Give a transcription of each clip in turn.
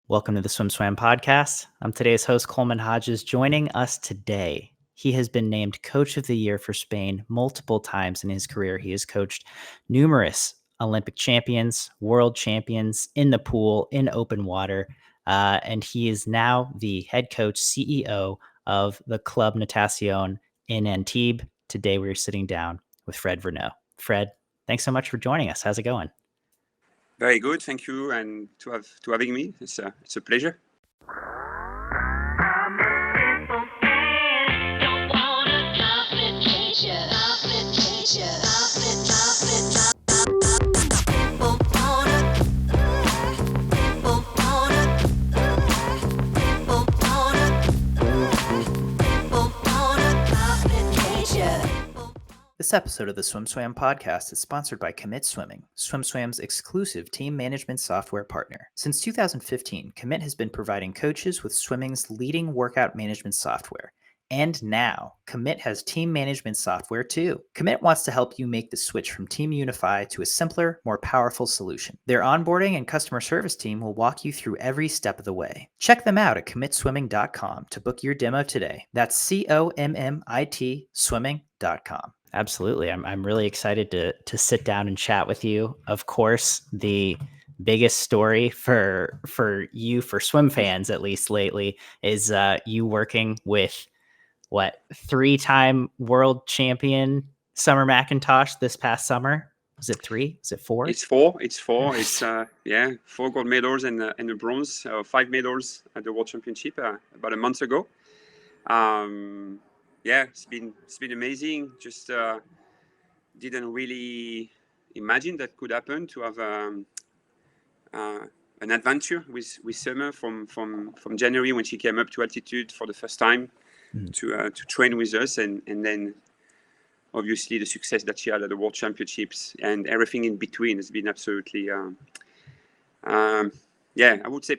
Welcome to the Swim Swam podcast. I'm today's host, Coleman Hodges. Joining us today, he has been named Coach of the Year for Spain multiple times in his career. He has coached numerous Olympic champions, world champions in the pool, in open water, and he is now the head coach, CEO of the Club Natación in Antibes. Today, we're sitting down with Fred Vergnoux. Fred, thanks so much for joining us. How's it going? Very good, thank you, and to having me. It's a pleasure. This episode of the Swim Swam podcast is sponsored by Commit Swimming, Swim Swam's exclusive team management software partner. Since 2015, Commit has been providing coaches with swimming's leading workout management software. And now, Commit has team management software too. Commit wants to help you make the switch from Team Unify to a simpler, more powerful solution. Their onboarding and customer service team will walk you through every step of the way. Check them out at commitswimming.com to book your demo today. That's COMMIT swimming.com. Absolutely. I'm really excited to sit down and chat with you. Of course, the biggest story for you, for swim fans at least lately, is you working with three-time world champion Summer McIntosh this past summer. Was it 3? Is it 4? It's 4. It's 4. It's 4 gold medals and a bronze, 5 medals at the World Championship about a month ago. It's been amazing. Just didn't really imagine that could happen, to have an adventure with Summer from January when she came up to altitude for the first time to train with us, and then obviously the success that she had at the World Championships and everything in between has been absolutely I would say,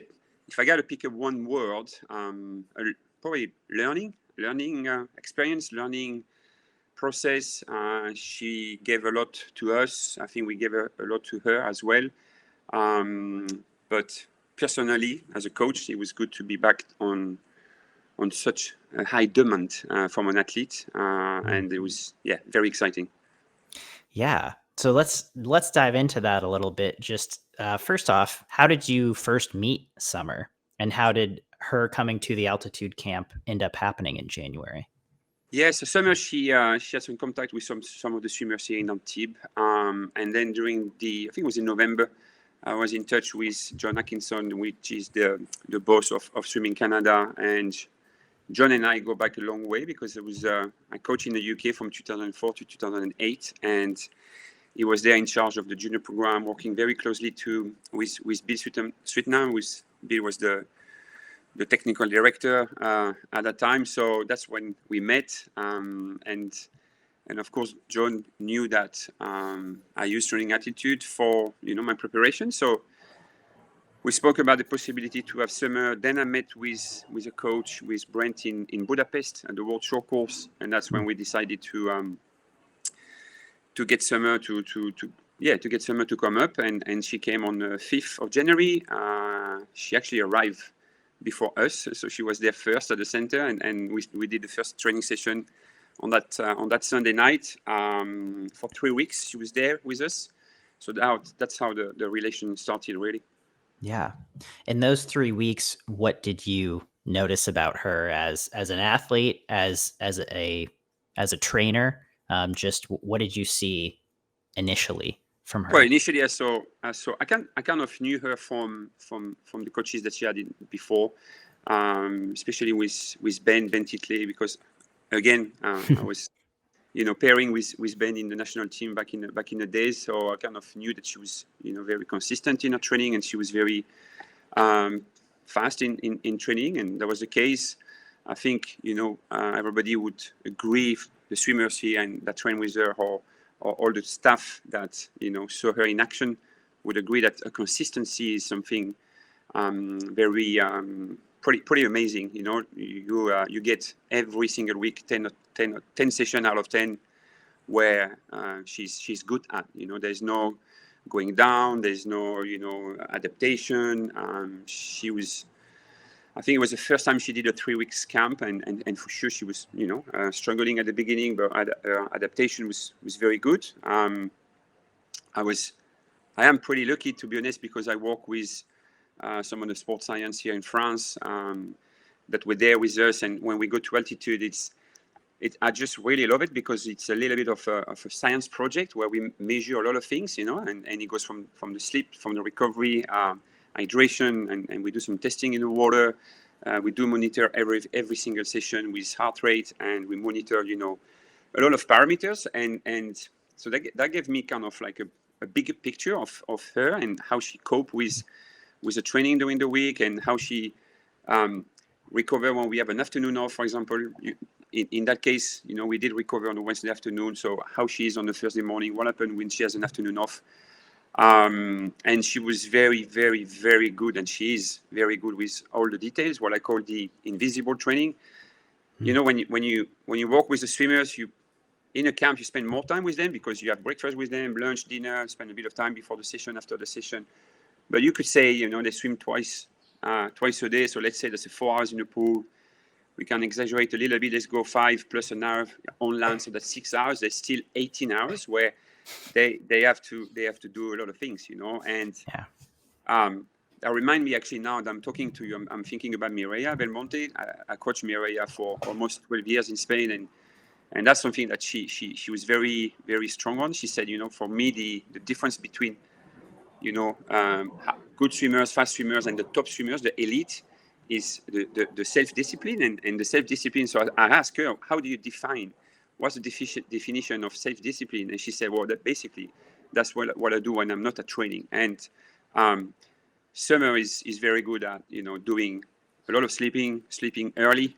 if I got to pick up one word, probably learning experience, learning process. She gave a lot to us. I think we gave a lot to her as well. But personally, as a coach, it was good to be back on such a high demand from an athlete, and it was very exciting. Yeah. So let's dive into that a little bit. Just first off, how did you first meet Summer, and how did her coming to the altitude camp end up happening in January? Yes, so Summer, she had some contact with some of the swimmers here in Antibes, and then during I think it was in November, I was in touch with John Atkinson, which is the boss of Swimming Canada, and John and I go back a long way because I coached in the UK from 2004 to 2008, and he was there in charge of the junior program, working very closely with Bill Sweetnam. Bill was the technical director at that time. So that's when we met. And of course, John knew that I used training attitude for my preparation. So we spoke about the possibility to have Summer. Then I met with a coach, with Brent in Budapest at the World Short Course, and that's when we decided to get Summer to get Summer to come up, and she came on the 5th of January. She actually arrived before us, so she was there first at the center, and we did the first training session on that Sunday night. For 3 weeks she was there with us, so that's how the relation started, really. Yeah. In those 3 weeks, what did you notice about her as an athlete, as a trainer? Just what did you see initially from her? Well, initially I kind of knew her from the coaches that she had before, especially with Ben Titley, because again I was pairing with Ben in the national team back in the days. So I kind of knew that she was very consistent in her training, and she was very fast in training, and that was the case. I think everybody would agree, the swimmers here and that train with her, or all the staff that saw her in action, would agree that a consistency is something very pretty amazing. You get every single week 10 session out of 10 where she's good at. There's no going down. There's no, adaptation. I think it was the first time she did a 3 weeks camp, and for sure she was, struggling at the beginning, but adaptation was very good. I am pretty lucky, to be honest, because I work with some of the sports science here in France that were there with us, and when we go to altitude, I just really love it because it's a little bit of a science project where we measure a lot of things, and it goes from the sleep, from the recovery, hydration, and we do some testing in the water. We do monitor every single session with heart rate, and we monitor, a lot of parameters, and so that gave me kind of like a bigger picture of her and how she coped with the training during the week, and how she recover when we have an afternoon off, for example. In that case, we did recover on a Wednesday afternoon. So how she is on the Thursday morning, what happened when she has an afternoon off. And she was very, very, very good. And she is very good with all the details, what I call the invisible training. When you work with the swimmers, in a camp, you spend more time with them because you have breakfast with them, lunch, dinner, spend a bit of time before the session, after the session. But you could say, they swim twice a day. So let's say there's 4 hours in the pool. We can exaggerate a little bit. Let's go 5 plus an hour on land. So that's 6 hours. There's still 18 hours where they have to do a lot of things, And that remind me, actually, now that I'm talking to you, I'm thinking about Mireia Belmonte. I coached Mireia for almost 12 years in Spain, and that's something that she was very, very strong on. She said, for me, the difference between good swimmers, fast swimmers, and the top swimmers, the elite, is the self-discipline and the self-discipline. So I asked her, how do you define, what's the definition of self-discipline? And she said, well, that's what I do when I'm not at training. And Summer is very good at, doing a lot of sleeping early,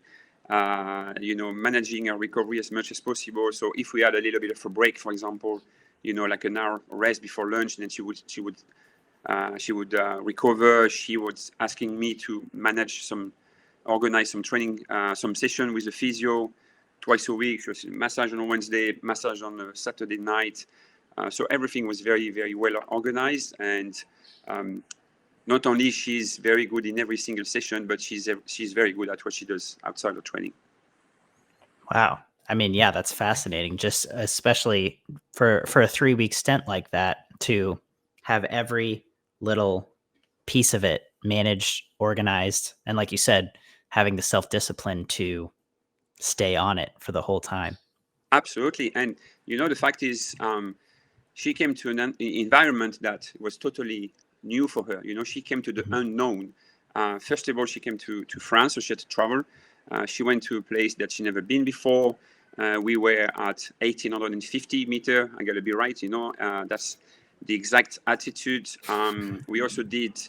managing our recovery as much as possible. So if we had a little bit of a break, for example, like an hour rest before lunch, then she would recover. She was asking me to organize some training, some session with the physio twice a week. So massage on a Wednesday, massage on a Saturday night. So everything was very, very well organized. And not only she's very good in every single session, but she's very good at what she does outside of training. Wow. I mean, yeah, that's fascinating. Just especially for a 3-week stint like that, to have every little piece of it managed, organized, and like you said, having the self-discipline to stay on it for the whole time. Absolutely. And the fact is, she came to an environment that was totally new for her. She came to the unknown. First of all, she came to France, so she had to travel. She went to a place that she never been before. We were at 1,850 meters. I gotta be right, that's the exact altitude. We also did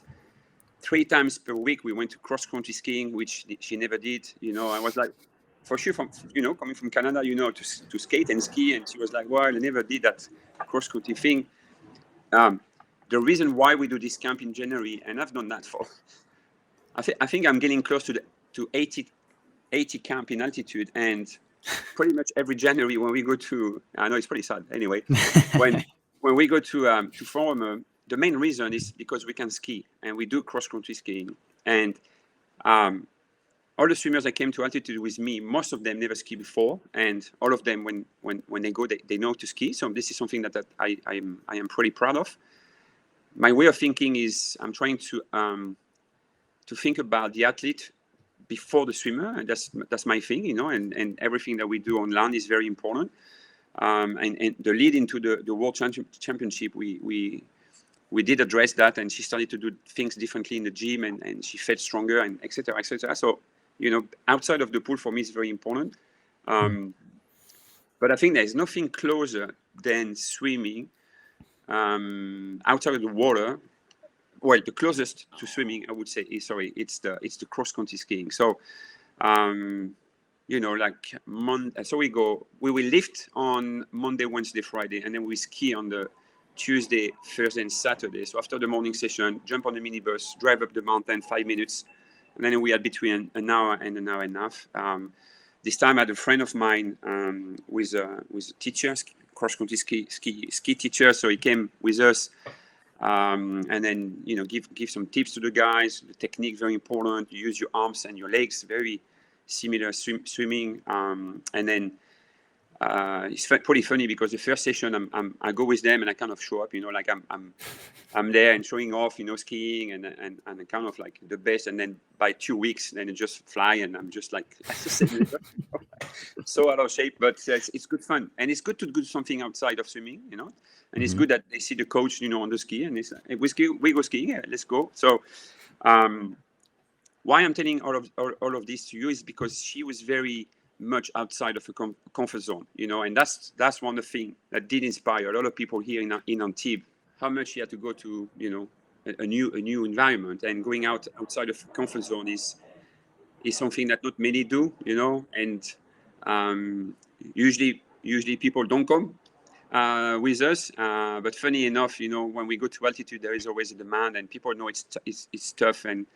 3 times per week. We went to cross-country skiing, which she never did. I was like, for sure, coming from Canada, to skate and ski. And she was like, well, I never did that cross-country thing. The reason why we do this camp in January, and I've done that for, I think I'm getting close to 80 camp in altitude, and pretty much every January when we go to, I know it's pretty sad anyway, when we go to Forum, the main reason is because we can ski and we do cross-country skiing. And all the swimmers that came to altitude with me, most of them never ski before, and all of them when they go, they know to ski. So this is something that I am pretty proud of. My way of thinking is I'm trying to think about the athlete before the swimmer, and that's my thing, and everything that we do on land is very important. And the lead into the World Championship, we did address that, and she started to do things differently in the gym, and she felt stronger, and et cetera, et cetera. So, outside of the pool for me is very important. But I think there's nothing closer than swimming outside of the water. Well, the closest to swimming, I would say, it's the cross-country skiing. So, so we will lift on Monday, Wednesday, Friday, and then we ski on the Tuesday, Thursday, and Saturday. So after the morning session, jump on the minibus, drive up the mountain 5 minutes, and then we had between an hour and an hour and a half. This time I had a friend of mine with a teacher, cross-country ski teacher. So he came with us And then give some tips to the guys. The technique very important. You use your arms and your legs, very similar swimming. And then it's pretty funny because the first session I go with them and I kind of show up, like I'm there and showing off, skiing and kind of like the best. And then by 2 weeks, then it just fly and I'm just like so out of shape. But it's good fun, and it's good to do something outside of swimming, And it's good that they see the coach, on the ski, and it's we go skiing. Yeah, let's go. So, why I'm telling all of this to you is because she was very much outside of a comfort zone, and that's one of the things that did inspire a lot of people here in Antibes. How much she had to go to, a new environment, and going outside of comfort zone is something that not many do, and usually people don't come with us. But funny enough, when we go to altitude, there is always a demand, and people know it's tough. And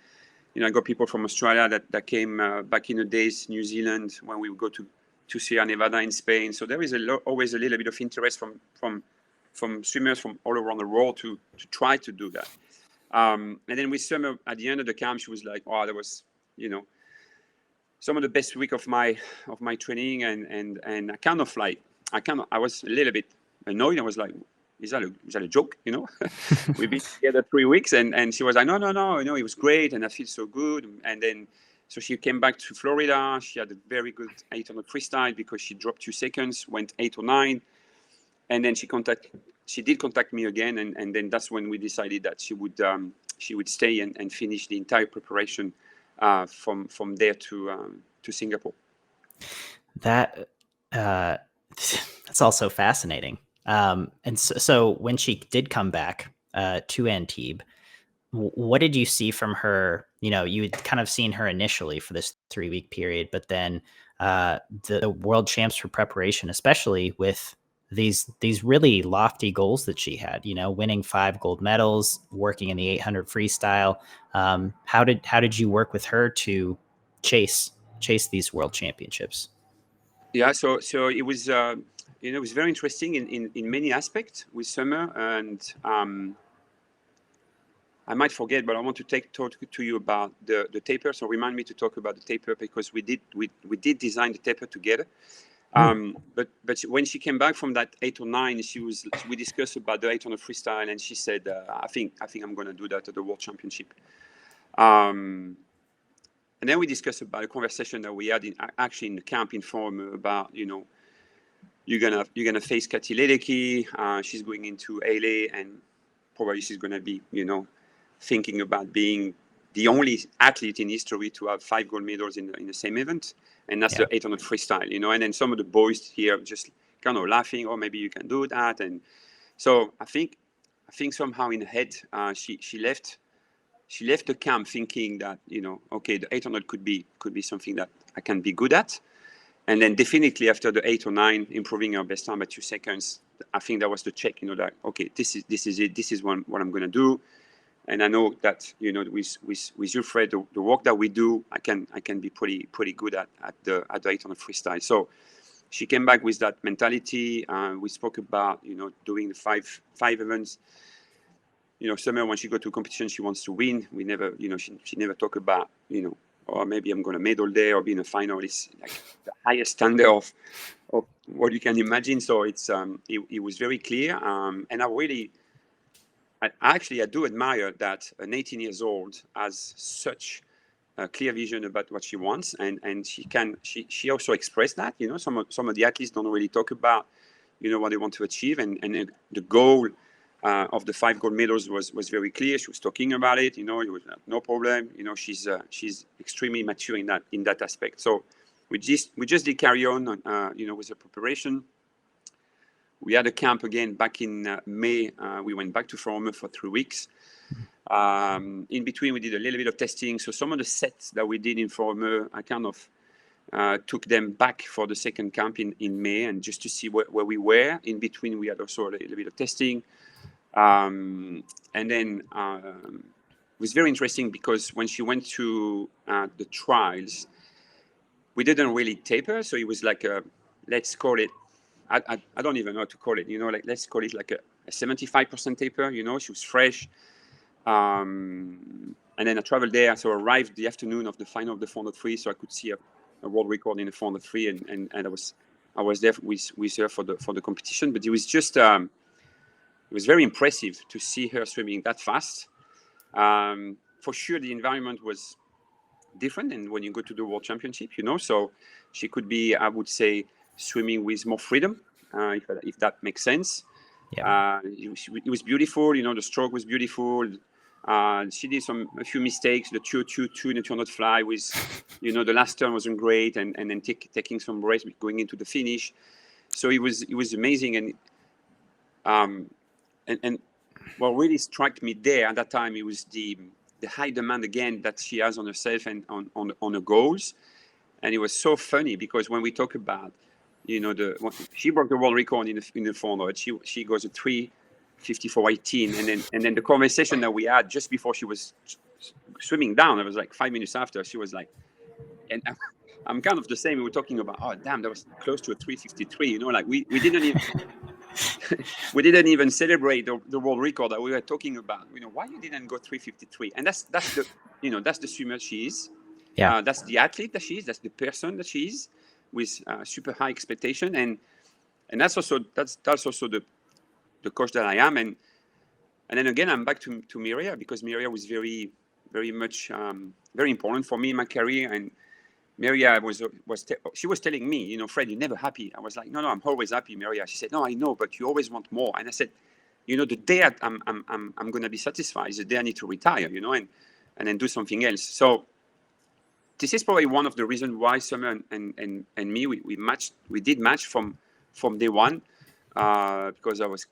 I got people from Australia that came back in the days, New Zealand, when we would go to Sierra Nevada in Spain. So there is always a little bit of interest from swimmers from all around the world to try to do that. And then with Summer, at the end of the camp, she was like, "Oh, that was, some of the best week of my training," and I was a little bit annoyed. I was like, is that a joke? We've been together 3 weeks, and she was like, no, it was great, and I feel so good. And then so she came back to Florida. She had a very good 800 freestyle because she dropped 2 seconds, went 809, and then she did contact me again, and then that's when we decided that she would stay and finish the entire preparation from there to Singapore. That that's also fascinating. And so when she did come back to Antibes, what did you see from her? You had kind of seen her initially for this 3-week period, but then the world champs for preparation, especially with these really lofty goals that she had, winning 5 gold medals, working in the 800 freestyle. How did you work with her to chase these world championships? Yeah, so it was it was very interesting in many aspects with Summer, and I might forget, but I want to talk to you about the taper. So remind me to talk about the taper, because we did design the taper together. But when she came back from that 809, we discussed about the 800 freestyle, and she said, I think I'm going to do that at the World Championship. And then we discussed about a conversation that we had actually in the camp in Forum about, you're gonna face Katie Ledecky. She's going into LA, and probably she's gonna be, thinking about being the only athlete in history to have 5 gold medals in the same event, and that's the 800 freestyle, And then some of the boys here just kind of laughing, "Oh, maybe you can do that." And so I think somehow in her head, she left the camp thinking that, okay, the 800 could be something that I can be good at. And then definitely after the 809, improving her best time by 2 seconds, I think that was the check, that, okay, this is it. This is what I'm going to do. And I know that, with you, Fred, the work that we do, I can be pretty good at the 800 freestyle. So she came back with that mentality. We spoke about, doing the five events. Summer, when she go to competition, she wants to win. We never, she never talk about, or maybe I'm going to medal there or be in a final. It's like the highest standard of what you can imagine. So it was very clear. And I do admire that an 18 years old has such a clear vision about what she wants, and she also expressed that. Some of the athletes don't really talk about, what they want to achieve, and the goal of the 5 gold medals was very clear. She was talking about it. It was no problem. She's extremely mature in that aspect. So we just did carry on, with the preparation. We had a camp again back in May. We went back to Forum for 3 weeks. In between, we did a little bit of testing. So some of the sets that we did in Forum, I kind of took them back for the second camp in May, and just to see where we were. In between, we had also a little bit of testing. And then it was very interesting because when she went to the trials, we didn't really taper. So it was like let's call it, I don't even know how to call it, let's call it like a 75% taper. She was fresh. And then I traveled there. So I arrived the afternoon of the final of the 400 free, so I could see a world record in the 400 free, and I was there with her for the competition. But it was just it was very impressive to see her swimming that fast. For sure, the environment was different, and when you go to the World Championship, so she could be, I would say, swimming with more freedom, if that makes sense. Yeah. It was beautiful. The stroke was beautiful. She did a few mistakes. The 2:02 in the 200 fly was, the last turn wasn't great, and then taking some breaks going into the finish. So it was amazing, and what really struck me there at that time, it was the high demand again that she has on herself and on her goals. And it was so funny because when we talk about, she broke the world record in the 400. She goes at 3:54.18, and then the conversation that we had just before she was swimming down, it was like 5 minutes after, she was like, and I'm kind of the same. We were talking about, oh damn, that was close to a 3:53. Like we didn't even we didn't even celebrate the world record that we were talking about. Why you didn't go 3:53? And that's the swimmer she is. Yeah. That's the athlete that she is. That's the person that she is, with super high expectation, and that's also the coach that I am. And then again, I'm back to Mireia, because Mireia was very, very much very important for me in my career. And Mireia she was telling me, Fred, you're never happy. I was like, no, I'm always happy, Mireia. She said, no, I know, but you always want more. And I said, the day I'm going to be satisfied is the day I need to retire, and then do something else. So this is probably one of the reasons why Summer and me, we did match from day one, because I was,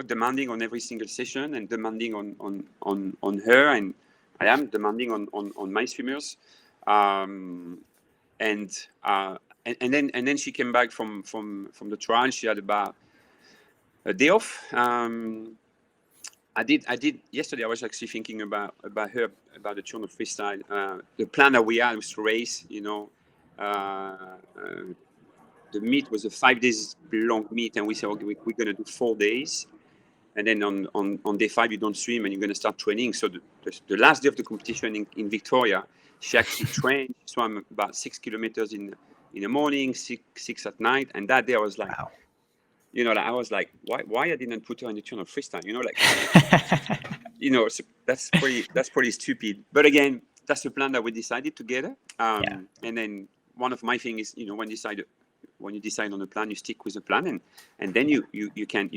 demanding on every single session, and demanding on her, and I am demanding on my swimmers. And then she came back from the trial. She had about a day off. I did yesterday. I was actually thinking about her, about the 200 freestyle. The plan that we had was to race. The meet was a 5 days long meet, and we said, okay, we're going to do 4 days, and then on day 5 you don't swim, and you're going to start training. So the last day of the competition in Victoria, she actually trained. She swam about 6 kilometers in the morning, six at night, and that day I was like, Wow. I was like, why I didn't put her in the 200 freestyle? So that's pretty stupid. But again, that's the plan that we decided together. And then one of my things is, when you decide on a plan, you stick with the plan, and then you can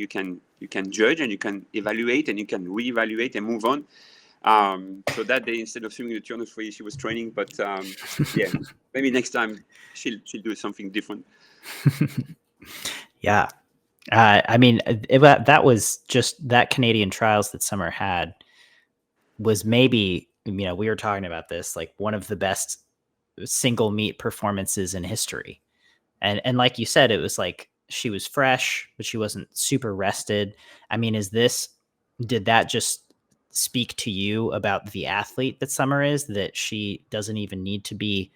judge, and you can evaluate, and you can reevaluate and move on. So that day, instead of swimming the 200 free, she was training. But maybe next time she'll do something different. Yeah. I mean, that was just that Canadian trials that Summer had was maybe, we were talking about this, like one of the best single meet performances in history. And like you said, it was like she was fresh, but she wasn't super rested. I mean, did that just speak to you about the athlete that Summer is, that she doesn't even need to be,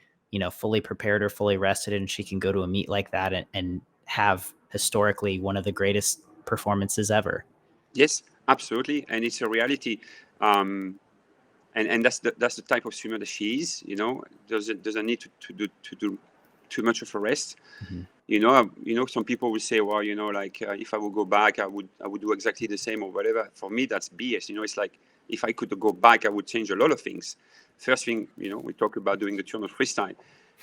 fully prepared or fully rested, and she can go to a meet like that and have historically one of the greatest performances ever? Yes, absolutely. And it's a reality. And that's the type of swimmer that she is, doesn't need to do too much of a rest. Mm-hmm. Some people will say, well, if I would go back, I would do exactly the same or whatever. For me, that's BS. It's like, if I could go back, I would change a lot of things. First thing, we talk about doing the 200 freestyle.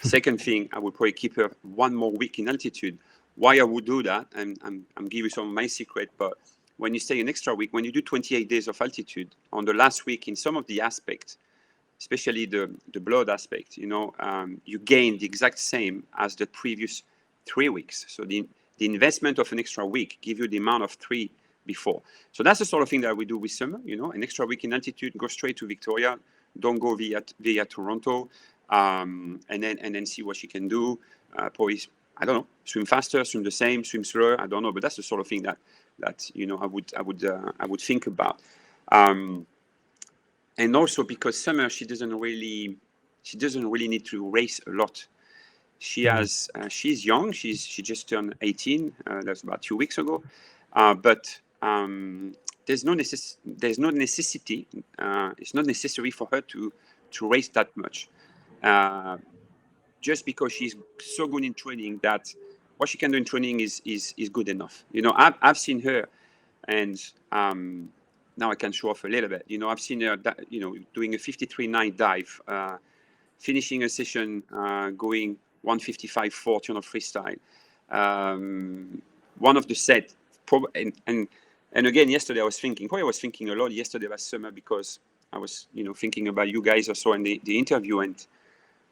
Second thing, I would probably keep her 1 more week in altitude. Why I would do that, and I'm giving you some of my secret, but when you stay an extra week, when you do 28 days of altitude, on the last week, in some of the aspects, especially the blood aspect, you gain the exact same as the previous 3 weeks. So the investment of an extra week give you the amount of 3 before. So that's the sort of thing that we do with Summer, an extra week in altitude, go straight to Victoria, don't go via Toronto, and then see what she can do. Probably, I don't know, swim faster, swim the same, swim slower, I don't know, but that's the sort of thing that I would think about. And also because Summer, she doesn't really need to race a lot. She's young. She just turned 18. That's about 2 weeks ago. But there's no necessity. It's not necessary for her to race that much. Just because she's so good in training that what she can do in training is good enough. I've seen her, and now I can show off a little bit. I've seen her, doing a 53.9 dive, finishing a session going 155.40 on a freestyle. One of the set, and again, yesterday I was thinking a lot yesterday about summer, because I was, thinking about you guys also in the interview, and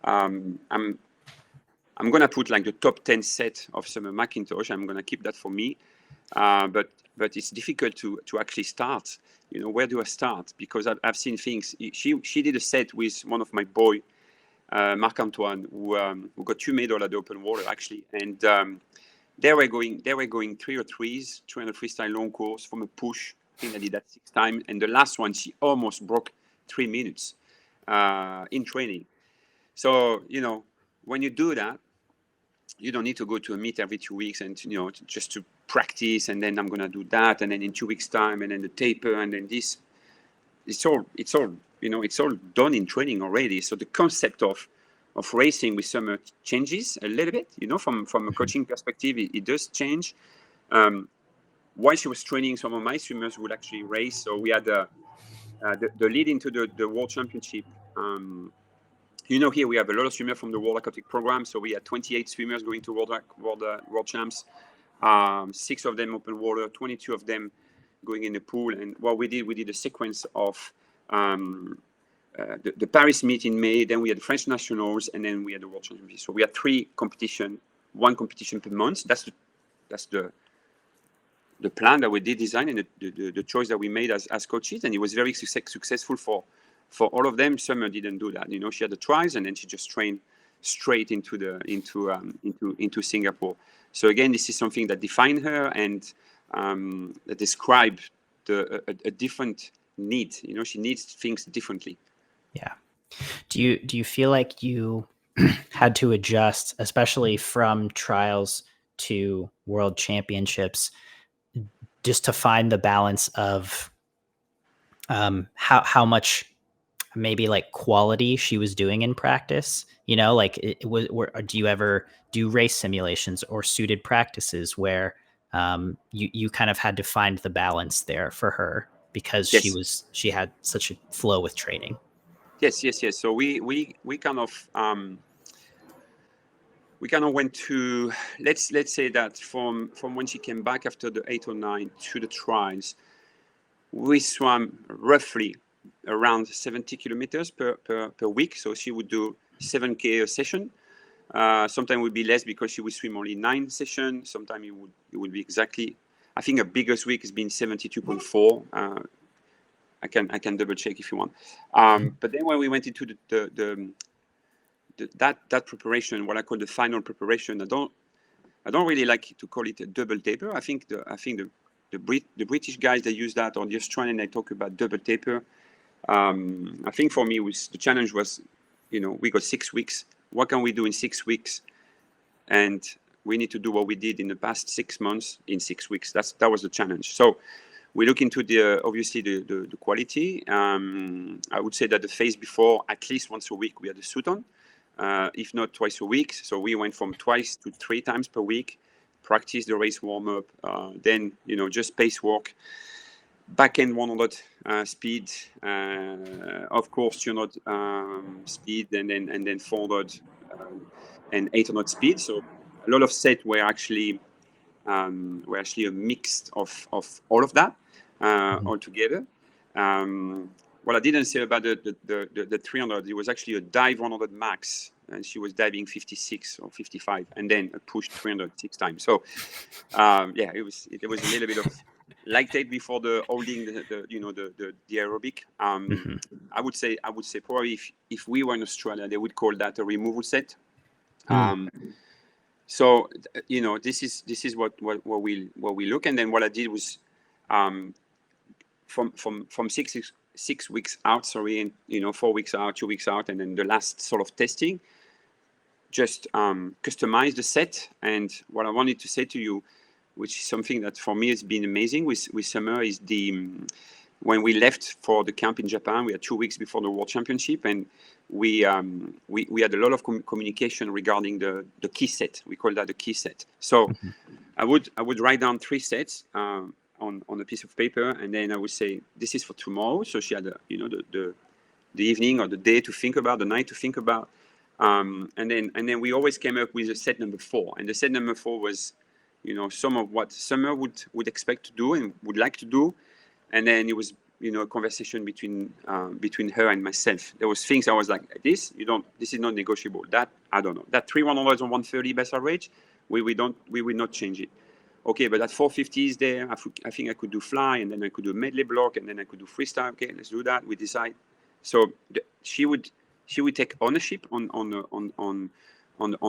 I'm gonna put like the top 10 set of Summer McIntosh. I'm gonna keep that for me, but it's difficult to actually start. Where do I start? Because I've seen things. She did a set with one of my boy, Marc Antoine, who got 2 medals at the open water actually, and they were going 303s, 300 freestyle long course from a push. I think I did that 6 times, and the last one she almost broke 3 minutes in training. So when you do that, you don't need to go to a meet every 2 weeks and just to practice, and then I'm gonna do that, and then in 2 weeks time, and then the taper, and then this. It's all done in training already. So the concept of racing with summer changes a little bit. From a coaching perspective, it does change. While she was training, some of my swimmers would actually race. So we had the lead into the World Championship. Here we have a lot of swimmers from the World Aquatic Program. So we had 28 swimmers going to World Champs. 6 of them open water, 22 of them going in the pool. And what we did a sequence of the Paris meet in May, then we had the French Nationals, and then we had the World Championship. So we had 3 competitions, 1 competition per month. That's the plan that we did design, and the choice that we made as coaches, and it was very successful for all of them. Summer didn't do that. She had the trials, and then she just trained straight into Singapore. So again, this is something that defined her and that described a different need. She needs things differently. Yeah. Do you feel like you had to adjust, especially from trials to world championships, just to find the balance of how much maybe like quality she was doing in practice? Do you ever do race simulations or suited practices where you kind of had to find the balance there for her, because Yes. she had such a flow with training? Yes. So we kind of went to, let's say that from when she came back after the 809 to the trials, we swam roughly around 70 kilometers per week. So she would do 7K a session. Sometimes it would be less because she would swim only 9 sessions. Sometimes it would be exactly, I think her biggest week has been 72.4. I can double check if you want. But then when we went into that preparation, what I call the final preparation, I don't really like to call it a double taper. I think the British guys, they use that, or the Australian, they talk about double taper. I think for me, the challenge was, we got 6 weeks. What can we do in 6 weeks? And we need to do what we did in the past 6 months in 6 weeks. That was the challenge. So we look into obviously the quality. I would say that the phase before, at least once a week, we had a suit on, if not twice a week. So we went from 2 to 3 times per week, practice the race warm up, then just pace work, back end 100 speed, of course 200 speed, and then 400 and 800 speed. So a lot of sets were actually a mix of all of that all together. What I didn't say about the 300, it was actually a dive 100 max, and she was diving 56 or 55, and then a push 300 6 times. So it was a little bit of lactate before the holding the aerobic. I would say probably if we were in Australia, they would call that a removal set. So this is what we look, and then what I did was from 6 weeks out, and 4 weeks out, 2 weeks out, and then the last sort of testing, just customize the set. And what I wanted to say to you, which is something that for me has been amazing with Summer, is when we left for the camp in Japan. We had 2 weeks before the World Championship, and we had a lot of communication regarding the key set. We call that the key set. So I would write down 3 sets on a piece of paper, and then I would say, this is for tomorrow. So she had the evening or the day to think about, the night to think about, and then we always came up with a set number 4, and the set number 4 was some of what Summer would expect to do and would like to do. And then it was, a conversation between her and myself. There was things I was like, this is not negotiable. That, I don't know. That 3 100s on 130 best average, we will not change it. Okay, but that 450 is there. I think I could do fly, and then I could do medley block, and then I could do freestyle. Okay, let's do that. We decide. So she would take ownership on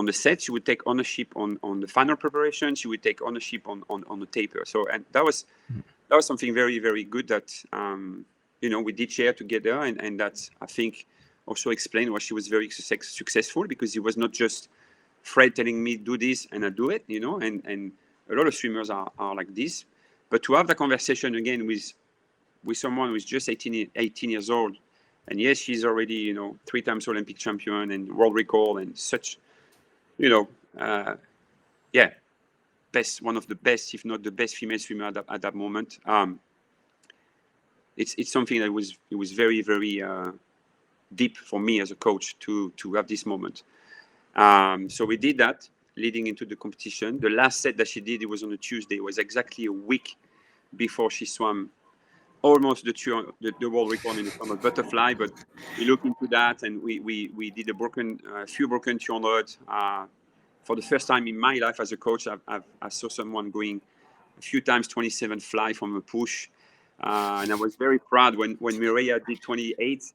the set. She would take ownership on the final preparation. She would take ownership on the taper. So, and that was something very, very good that we did share together, and that I think also explained why she was very successful, because it was not just Fred telling me do this and I do it, and a lot of swimmers are like this. But to have the conversation again with someone who's just 18 years old, and yes, she's already 3 times Olympic champion and world record and such, one of the best, if not the best female swimmer at that moment. It's something that it was very, very deep for me as a coach to have this moment. So we did that leading into the competition. The last set that she did, it was on a Tuesday. It was exactly a week before she swam almost the world record in the form of butterfly. But we looked into that, and we did a few broken 200. For the first time in my life as a coach, I saw someone going a few times 27 fly from a push, and I was very proud when Mireia did 28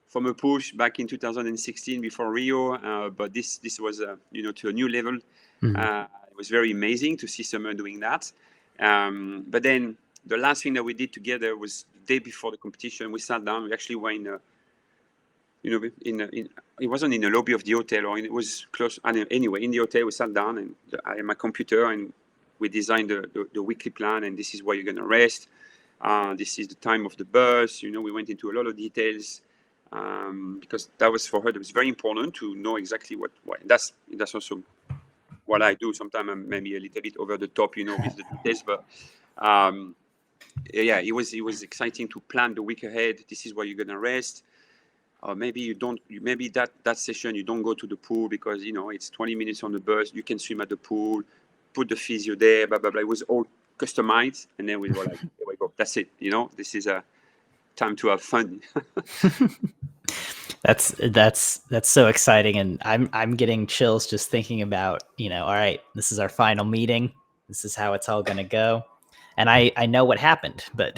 from a push back in 2016 before Rio. But this was to a new level. It was very amazing to see Summer doing that. But then the last thing that we did together was the day before the competition. We sat down. We actually were in it wasn't in the lobby of the hotel, or it was close. Anyway, in the hotel, we sat down, and I had my computer, and we designed the weekly plan. And this is where you're going to rest. This is the time of the bus. We went into a lot of details, because that was for her. It was very important to know exactly what. That's also what I do. Sometimes I'm maybe a little bit over the top, with the details, but. It was exciting to plan the week ahead. This is where you're gonna rest. Maybe you don't. Maybe that session you don't go to the pool because it's 20 minutes on the bus. You can swim at the pool. Put the physio there. Blah blah blah. It was all customized, and then we were like, here we go. That's it. This is a time to have fun. That's so exciting, and I'm getting chills just thinking about all right, this is our final meeting. This is how it's all gonna go. And I know what happened, but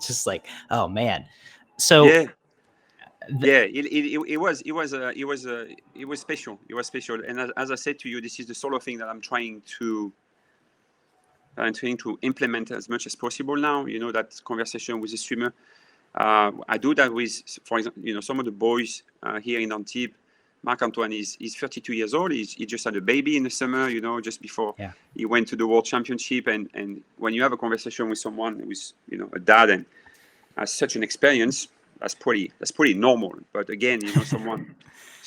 just like, oh man. So it was special. It was special. And as I said to you, this is the sort of thing that I'm trying to implement as much as possible now. That conversation with the swimmer. I do that with, for example, some of the boys here in Antibes. Marc-Antoine is 32 years old. He just had a baby in the summer, just before he went to the World Championship. And when you have a conversation with someone who's, a dad and has such an experience, that's pretty normal. But again, someone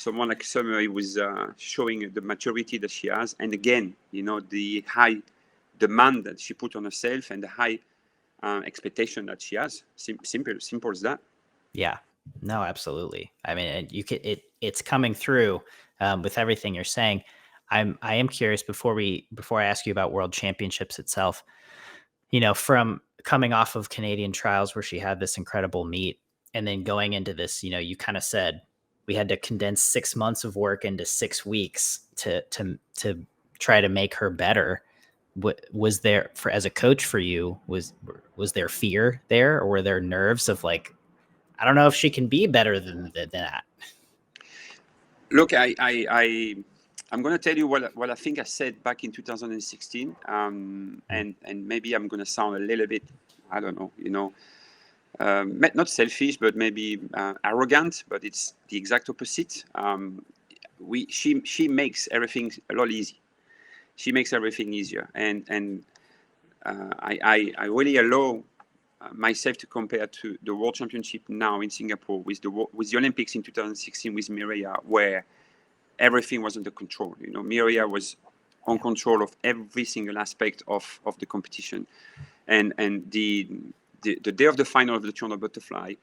like Summer, he was showing the maturity that she has. And again, the high demand that she put on herself and the high expectation that she has. Simple as that. Yeah. No, absolutely. I mean, it's coming through with everything you're saying. I am curious before I ask you about World Championships itself, from coming off of Canadian trials where she had this incredible meet and then going into this, you kind of said we had to condense 6 months of work into 6 weeks to try to make her better. Was there, as a coach for you, was there fear there, or were there nerves of like, I don't know if she can be better than that? Look, I'm going to tell you what I think I said back in 2016, and maybe I'm going to sound a little bit, I don't know, not selfish, but maybe arrogant. But it's the exact opposite. She makes everything a lot easy. She makes everything easier, and I really allow myself to compare to the World Championship now in Singapore with the Olympics in 2016 with Mireia, where everything was under control. Mireia was on control of every single aspect of the competition, and the day of the final of the 200 butterfly,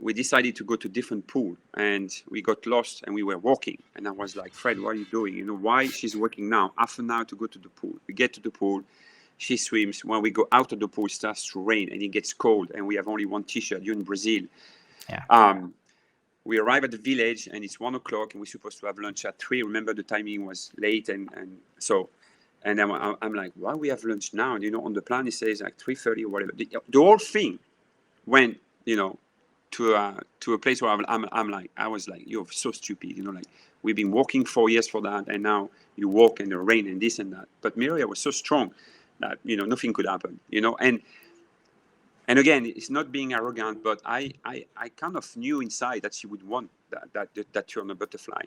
we decided to go to different pool, and we got lost, and we were walking, and I was like, Fred, what are you doing? Why she's walking now, half an hour to go to the pool. We get to the pool, she swims. When we go out of the pool, it starts to rain and it gets cold, and we have only one t-shirt. You're in Brazil. We arrive at the village, and it's 1 o'clock, and we're supposed to have lunch at 3. Remember, the timing was late, and I'm like, why we have lunch now? And on the plan it says like 3:30 or whatever. The whole thing went to a place where I'm like, I was like, you're so stupid. Like, we've been working 4 years for that, and now you walk in the rain and this and that. But Mireia was so strong that nothing could happen. And again, it's not being arrogant, but I kind of knew inside that she would want that 200 butterfly.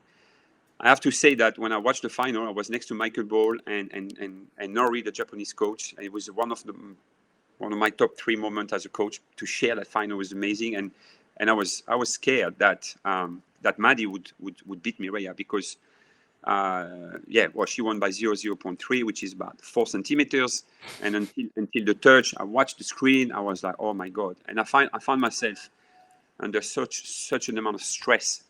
I have to say that when I watched the final, I was next to Michael Ball and Nori, the Japanese coach. And it was one of my top 3 moments as a coach. To share that final was amazing, and I was scared that Maddie would beat Mireia, because she won by 0.3, which is about 4 centimeters. And until the touch, I watched the screen. I was like, oh my God! And I found myself under such an amount of stress.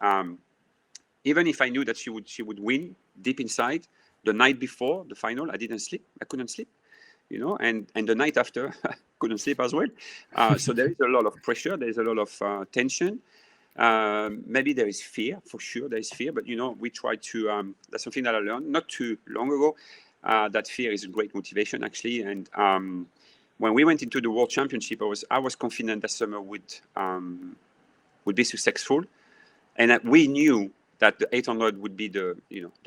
Even if I knew that she would win, deep inside, the night before the final, I didn't sleep. I couldn't sleep, and the night after, I couldn't sleep as well. So there is a lot of pressure. There is a lot of tension. Maybe there is fear, for sure. There is fear, but we try to. That's something that I learned not too long ago. That fear is a great motivation, actually. And when we went into the World Championship, I was confident that Summer would be successful, and we knew that the 800 would be the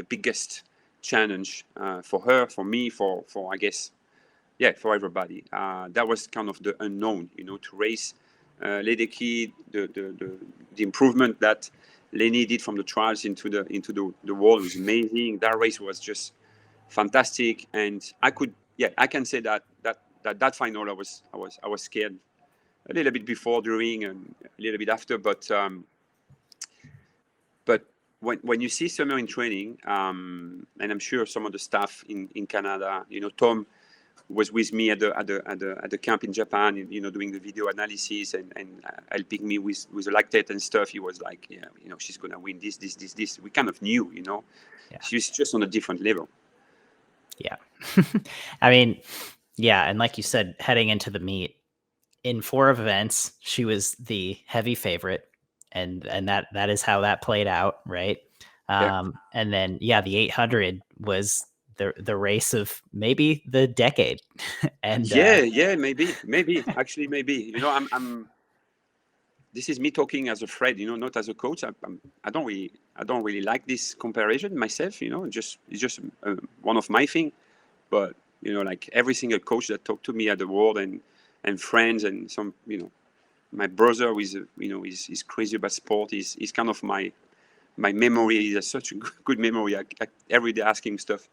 biggest challenge for her, for me, for I guess, for everybody. That was kind of the unknown, to race. Ledecky, the improvement that Lenny did from the trials into the world was amazing. That race was just fantastic, and I can say that final I was scared a little bit before, during, and a little bit after, but when you see Summer in training, and I'm sure some of the staff in Canada, Tom was with me at the camp in Japan, doing the video analysis and helping me with the lactate and stuff. He was like, she's gonna win this. We kind of knew, she's just on a different level. Yeah. I mean, yeah, and like you said, heading into the meet, in 4 events, she was the heavy favorite, and that is how that played out, right? And then the 800 was the race of maybe the decade. And maybe actually, maybe I'm this is me talking as a Fred, not as a coach. I don't really like this comparison myself, it's just one of my thing. But like every single coach that talked to me at the World, and friends, and some my brother, who is is crazy about sport, is kind of my memory. He has such a good memory. I every day ask him stuff.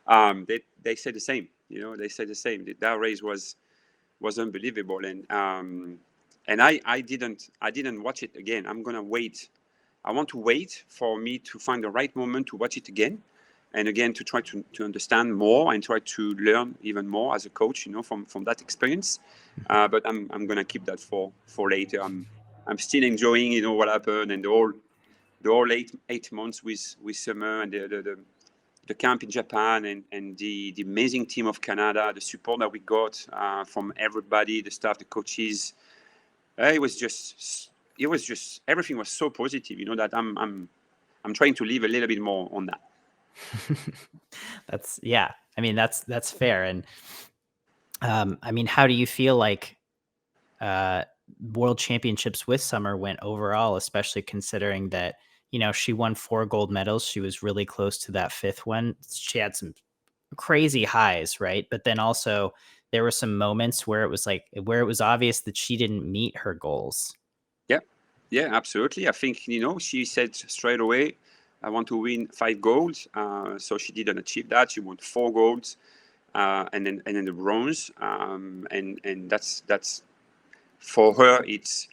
They say the same. They say the same. That race was unbelievable, and I didn't watch it again. I'm gonna wait. I want to wait for me to find the right moment to watch it again, and again to try to understand more and try to learn even more as a coach, from that experience. But I'm gonna keep that for later. I'm still enjoying, what happened, and the whole 8 months with Summer, and the camp in Japan, and the amazing team of Canada, the support that we got from everybody, the staff, the coaches. It was just everything was so positive, that I'm trying to live a little bit more on that. That's fair. And how do you feel like World Championships with Summer went overall, especially considering that she won 4 gold medals. She was really close to that 5th one. She had some crazy highs, right? But then also there were some moments where it was obvious that she didn't meet her goals. Yeah, absolutely. I think, she said straight away, I want to win 5 golds. So she didn't achieve that. She won 4 golds. and then the bronze. And that's for her. It's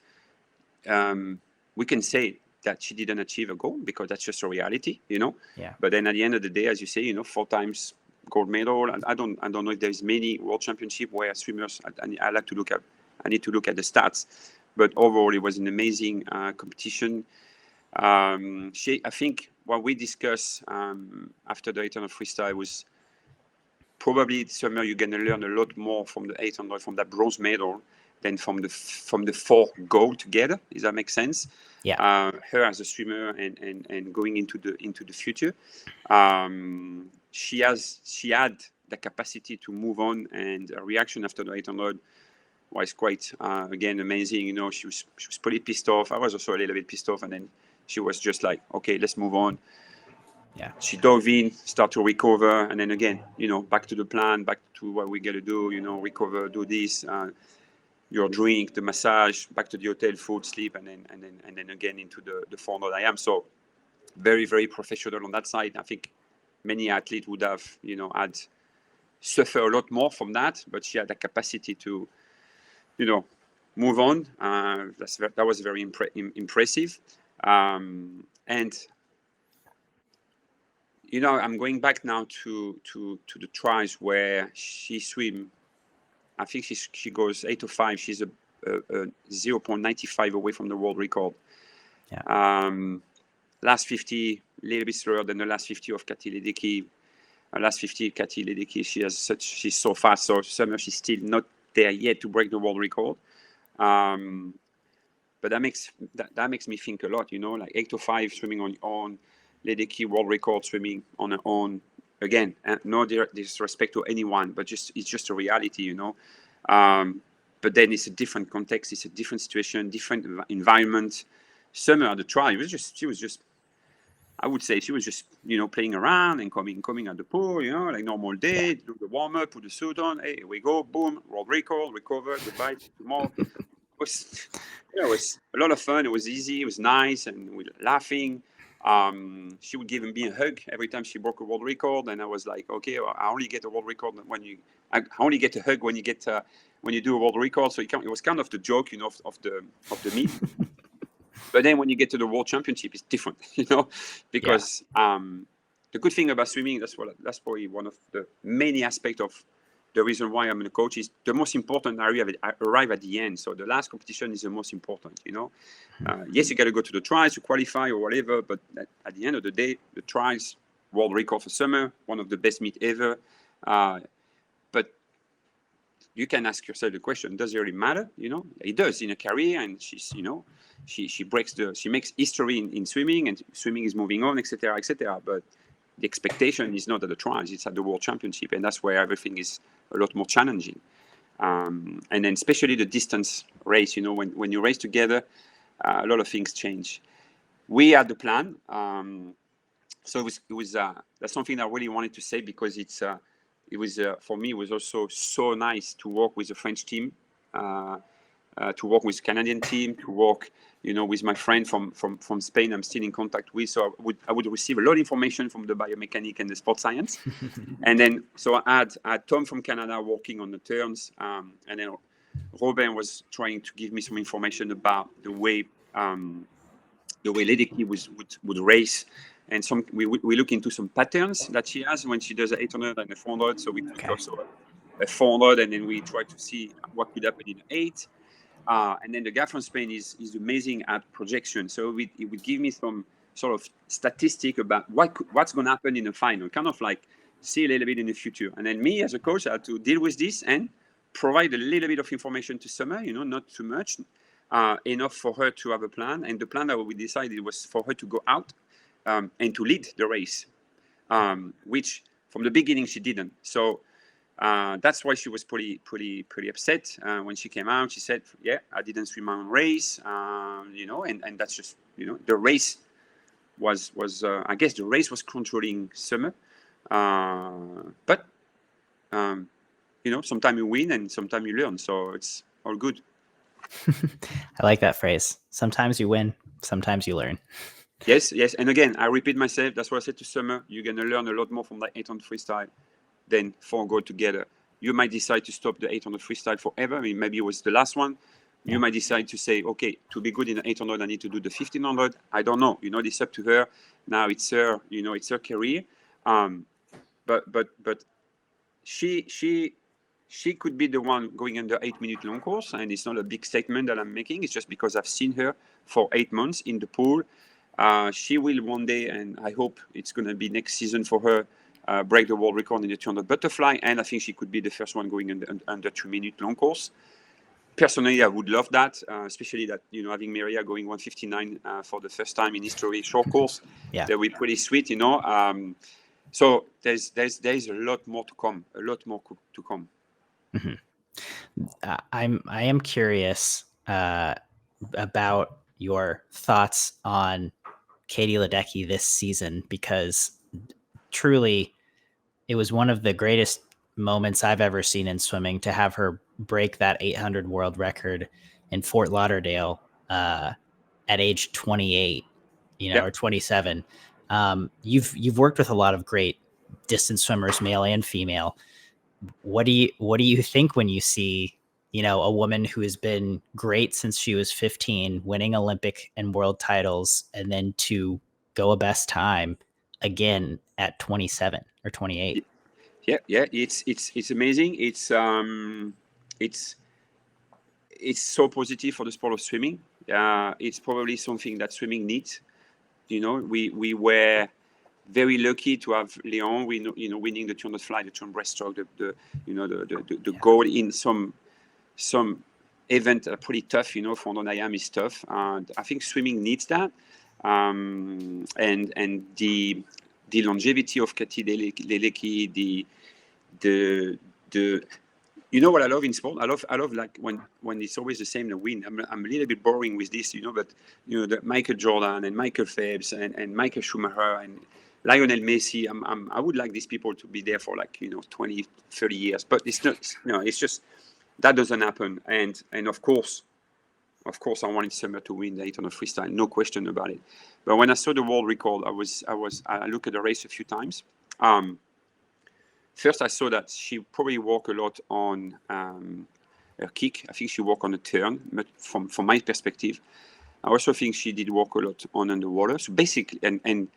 we can say that she didn't achieve a goal because that's just a reality, Yeah. But then at the end of the day, as you say, 4 times gold medal. And I don't know if there's many world championship where swimmers. I like to look at. I need to look at the stats, but overall it was an amazing competition. I think what we discussed after the 800 freestyle was probably this summer you're going to learn a lot more from the 800, from that bronze medal, than from the 4 gold together. Does that make sense? Yeah. Her as a swimmer and going into the future, she had the capacity to move on, and a reaction after the 800 was quite again amazing. She was pretty pissed off. I was also a little bit pissed off, and then she was just like, okay, let's move on. Yeah. She dove in, start to recover, and then again, back to the plan, back to what we got to do. Recover, do this, your drink, the massage, back to the hotel, food, sleep, and then again into the 400 IM. So very, very professional on that side. I think many athletes would have, had suffer a lot more from that, but she had the capacity to, move on. That was very impressive. And I'm going back now to the tries where she swim. I think she goes 8:05. She's a 0.95 away from the world record. Yeah. Last 50, a little bit slower than the last 50 of Kati Ledecky. Last 50, Kati Ledecky, she's so fast. So somehow she's still not there yet to break the world record. But that makes me think a lot. Like 8:05 swimming on your own. Ledecky world record swimming on her own. Again, no disrespect to anyone, but it's just a reality, But then it's a different context, it's a different situation, different environment. Summer at the trial, she was just, I would say she was just, playing around and coming at the pool, like normal day, do the warm up, put the suit on, hey, here we go, boom, world record, recover, goodbye, tomorrow. It was a lot of fun. It was easy. It was nice, and we were laughing. She would give me a hug every time she broke a world record, and I was like, okay, well, I only get a world record I only get a hug when you do a world record. So it was kind of the joke, of the meet. But then when you get to the world championship, it's different, because the good thing about swimming, that's probably one of the many aspects of the reason why I'm a coach, is the most important I arrive at the end. So the last competition is the most important, Yes, you got to go to the trials to qualify or whatever, but at the end of the day, the trials, world record for summer, one of the best meet ever. But you can ask yourself the question, does it really matter? It does in a career, and she's, she makes history in swimming, and swimming is moving on, etc., etc. But the expectation is not at the trials, it's at the world championship, and that's where everything is a lot more challenging. And then especially the distance race, when you race together, a lot of things change. We had the plan. So it was that's something I really wanted to say, because it was for me, it was also so nice to work with the French team, to work with Canadian team, to work, with my friend from Spain. I'm still in contact with, so I would receive a lot of information from the biomechanic and the sports science. And then, so I had Tom from Canada working on the turns, and then Robin was trying to give me some information about the way Ledecky would race. And we look into some patterns that she has when she does the 800 and the 400. So we took also a 400, and then we try to see what could happen in 8. And then the guy from Spain is amazing at projection. So it would give me some sort of statistic about what's going to happen in the final, kind of like see a little bit in the future. And then me as a coach, I had to deal with this and provide a little bit of information to Summer, not too much, enough for her to have a plan. And the plan that we decided was for her to go out and to lead the race, which from the beginning she didn't. So that's why she was pretty upset when she came out. She said, "Yeah, I didn't swim my own race, and that's just, the race was I guess the race was controlling Summer, but sometimes you win and sometimes you learn, so it's all good." I like that phrase. Sometimes you win, sometimes you learn. Yes, and again, I repeat myself. That's what I said to Summer. You're gonna learn a lot more from that 800 freestyle then 4 goals together. You might decide to stop the 800 freestyle forever. I mean, maybe it was the last one. You might decide to say, okay, to be good in the 800, I need to do the 1500. I don't know. You know, it's up to her. Now it's her. You know, it's her career. But she could be the one going under 8-minute long course, and it's not a big statement that I'm making. It's just because I've seen her for 8 months in the pool. She will one day, and I hope it's going to be next season for her, break the world record in the 200 butterfly, and I think she could be the first one going under 2-minute long course. Personally, I would love that, especially that, you know, having Mireia going 159 for the first time in history short course. That would be pretty sweet, you know. So there's a lot more to come, Mm-hmm. I am curious about your thoughts on Katie Ledecky this season, because truly it was one of the greatest moments I've ever seen in swimming to have her break that 800 world record in Fort Lauderdale at age 28, you know, or 27. You've worked with a lot of great distance swimmers, male and female. What do you think when you see, you know, a woman who has been great since she was 15, winning Olympic and world titles, and then to go a best time again at 27 or 28? Yeah, it's amazing. It's so positive for the sport of swimming. It's probably something that swimming needs. You know, we were very lucky to have Leon, winning the 200 fly, the 200 breaststroke, the goal in some event pretty tough. You know, for Nayam is tough. I think swimming needs that, and the longevity of Katie Ledecky, the you know what I love in sport? I love like when it's always the same, the win. I'm a little bit boring with this, you know, but you know, the Michael Jordan and Michael Phelps and Michael Schumacher and Lionel Messi. I would like these people to be there for like, you know, 20, 30 years, but it's not, you know, it's just that doesn't happen. And of course I wanted Summer to win the 800 freestyle, no question about it. But when I saw the world record, I looked at the race a few times. First, I saw that she probably worked a lot on her kick. I think she worked on a turn, but from my perspective. I also think she did work a lot on underwater. So basically, and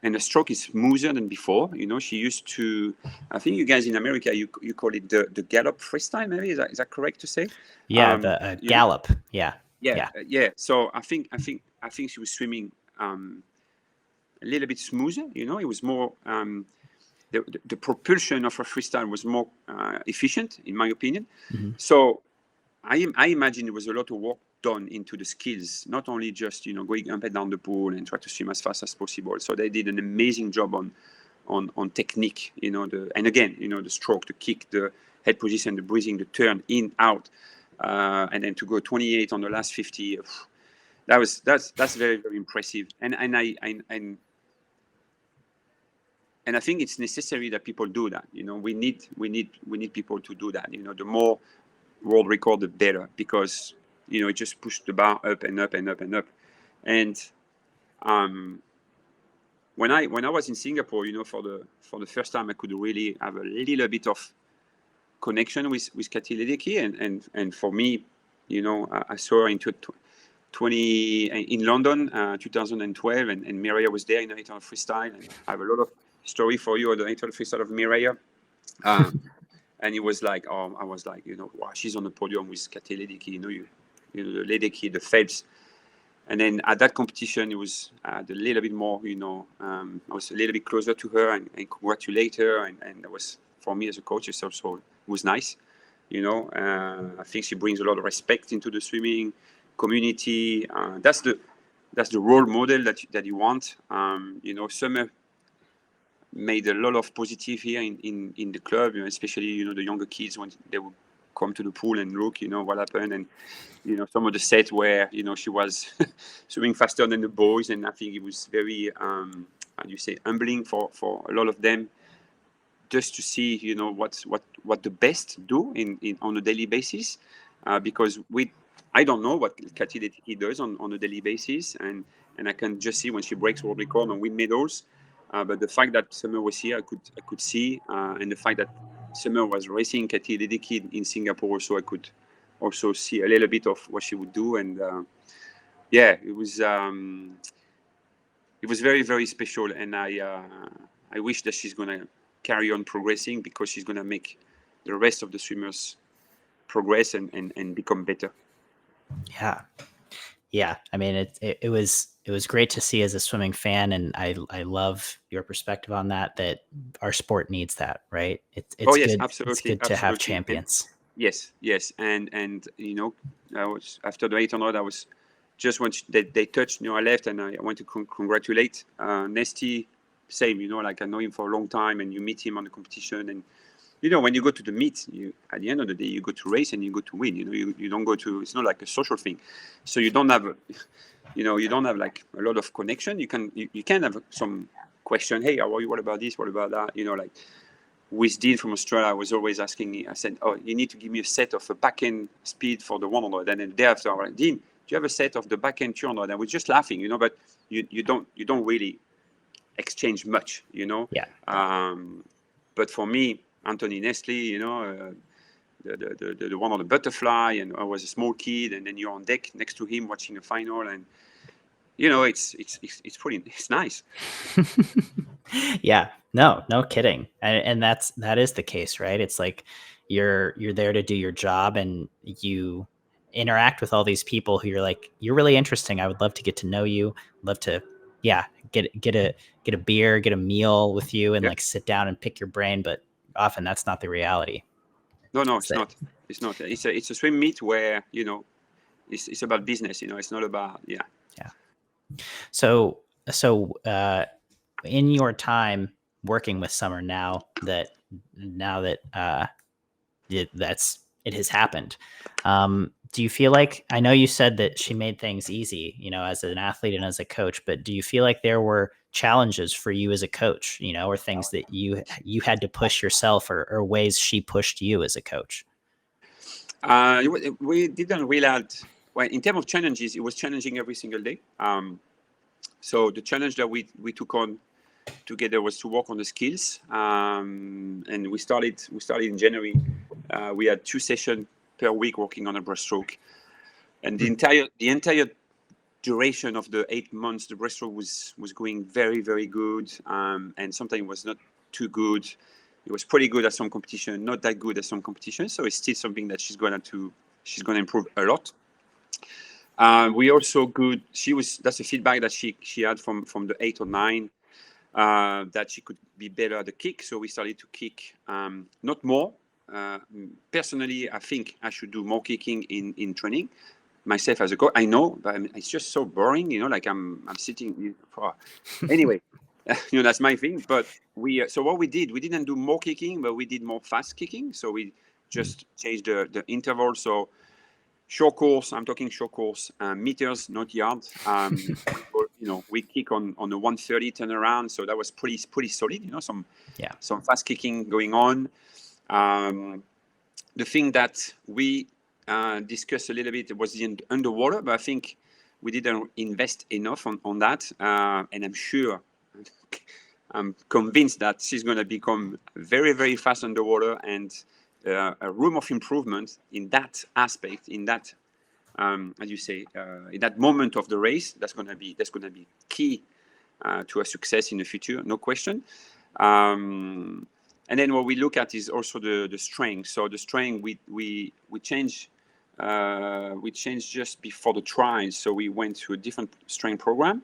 the stroke is smoother than before. You know, she used to, I think you guys in America, you call it the gallop freestyle, maybe? Is that correct to say? Yeah, the gallop. Know? Yeah. So I think she was swimming a little bit smoother. You know, it was more... The propulsion of her freestyle was more efficient, in my opinion. Mm-hmm. So I imagine there was a lot of work done into the skills, not only just, you know, going up and down the pool and try to swim as fast as possible. So they did an amazing job on technique, you know, and again, you know, the stroke, the kick, the head position, the breathing, the turn in, out, and then to go 28 on the last 50. That's very, very impressive. And I think it's necessary that people do that. You know, we need people to do that. You know, the more world record, the better, because, you know, it just pushed the bar up and up and up and up. And when I was in Singapore, you know, for the first time, I could really have a little bit of connection with Katie Ledecky, and for me, you know, I saw her in 20 in London, 2012, and Mireia was there in the 800 freestyle, and I have a lot of story for you on the 800 freestyle of Mireia. And it was like, I was like, you know, wow, she's on the podium with Katie Ledecky, you know, the Ledecky, the Phelps. And then at that competition, it was a little bit more, you know, I was a little bit closer to her and congratulate her. And that was, for me as a coach, so it was nice, you know. I think she brings a lot of respect into the swimming community. That's the role model that you want. You know, Summer made a lot of positive here in the club, you know, especially, you know, the younger kids, when they would come to the pool and look, you know, what happened. And, you know, some of the sets where, you know, she was swimming faster than the boys. And I think it was very, how do you say, humbling for a lot of them, just to see, you know, what the best do on a daily basis. Because I don't know what Katie Ledecky does on a daily basis. And I can just see when she breaks world record and win medals, But the fact that Summer was here, I could see, and the fact that Summer was racing Katie Ledecky in Singapore, so I could also see a little bit of what she would do, and yeah, it was very, very special, and I wish that she's gonna carry on progressing, because she's gonna make the rest of the swimmers progress and become better. Yeah. I mean, it was great to see as a swimming fan, and I love your perspective on that our sport needs that, right? It's Oh yes, good. It's absolutely, good to have absolutely. champions. Yes, and I was after the 800. I was just when they touched, I left, and I went to congratulate Nesty. Same, like I know him for a long time, and you meet him on the competition, and when you go to the meet, at the end of the day, you go to race and you go to win. You don't go to. It's not like a social thing, so you don't have, you don't have like a lot of connection. You can have some question. Hey, how are you? What about this? What about that? Like with Dean from Australia, I was always asking me. I said, "Oh, you need to give me a set of a back-end speed for the 100." And then the day after, I'm like, "Dean, do you have a set of the back-end 200?" And I was just laughing, but you don't really exchange much, Yeah. But for me, Anthony Nestle, the one on the butterfly, and I was a small kid, and then you're on deck next to him watching the final, and it's pretty, it's nice. Yeah, no kidding. And that is the case, right? It's like you're there to do your job, and you interact with all these people who you're like, you're really interesting. I would love to get to know you. Love to, yeah, get a beer, get a meal with you, and Yeah. like sit down and pick your brain. But often that's not the reality. No, it's not. It's not. It's a swim meet where it's about business. It's not about Yeah. So in your time working with Summer, now that it has happened, do you feel like, I know you said that she made things easy, as an athlete and as a coach, but do you feel like there were challenges for you as a coach, or things that you had to push yourself, or ways she pushed you as a coach? We didn't really well, in terms of challenges, it was challenging every single day. So the challenge that we took on together was to work on the skills, and we started in January. We had 2 sessions per week working on a breaststroke, and the entire duration of the 8 months, the breaststroke was going very, very good, and sometimes it was not too good. It was pretty good at some competition, not that good at some competition. So it's still something that she's gonna improve a lot. We also good. That's the feedback that she had from the 8 or 9, that she could be better at the kick. So we started to kick, not more. Personally, I think I should do more kicking in training. Myself as a coach, I know, but it's just so boring. Like I'm sitting. Anyway, that's my thing. But so what we didn't do more kicking, but we did more fast kicking. So we just changed the interval. So short course, I'm talking short course, meters, not yards. We kick on a 130 turnaround, so that was pretty solid. Some fast kicking going on. The thing that we discussed a little bit was the underwater, but I think we didn't invest enough on that, and I'm convinced that she's going to become very, very fast underwater, and a room of improvement in that aspect, in that, as you say, in that moment of the race. That's going to be key to a success in the future, no question. And then what we look at is also the strength. So the strength we changed just before the trials. So we went to a different strength program,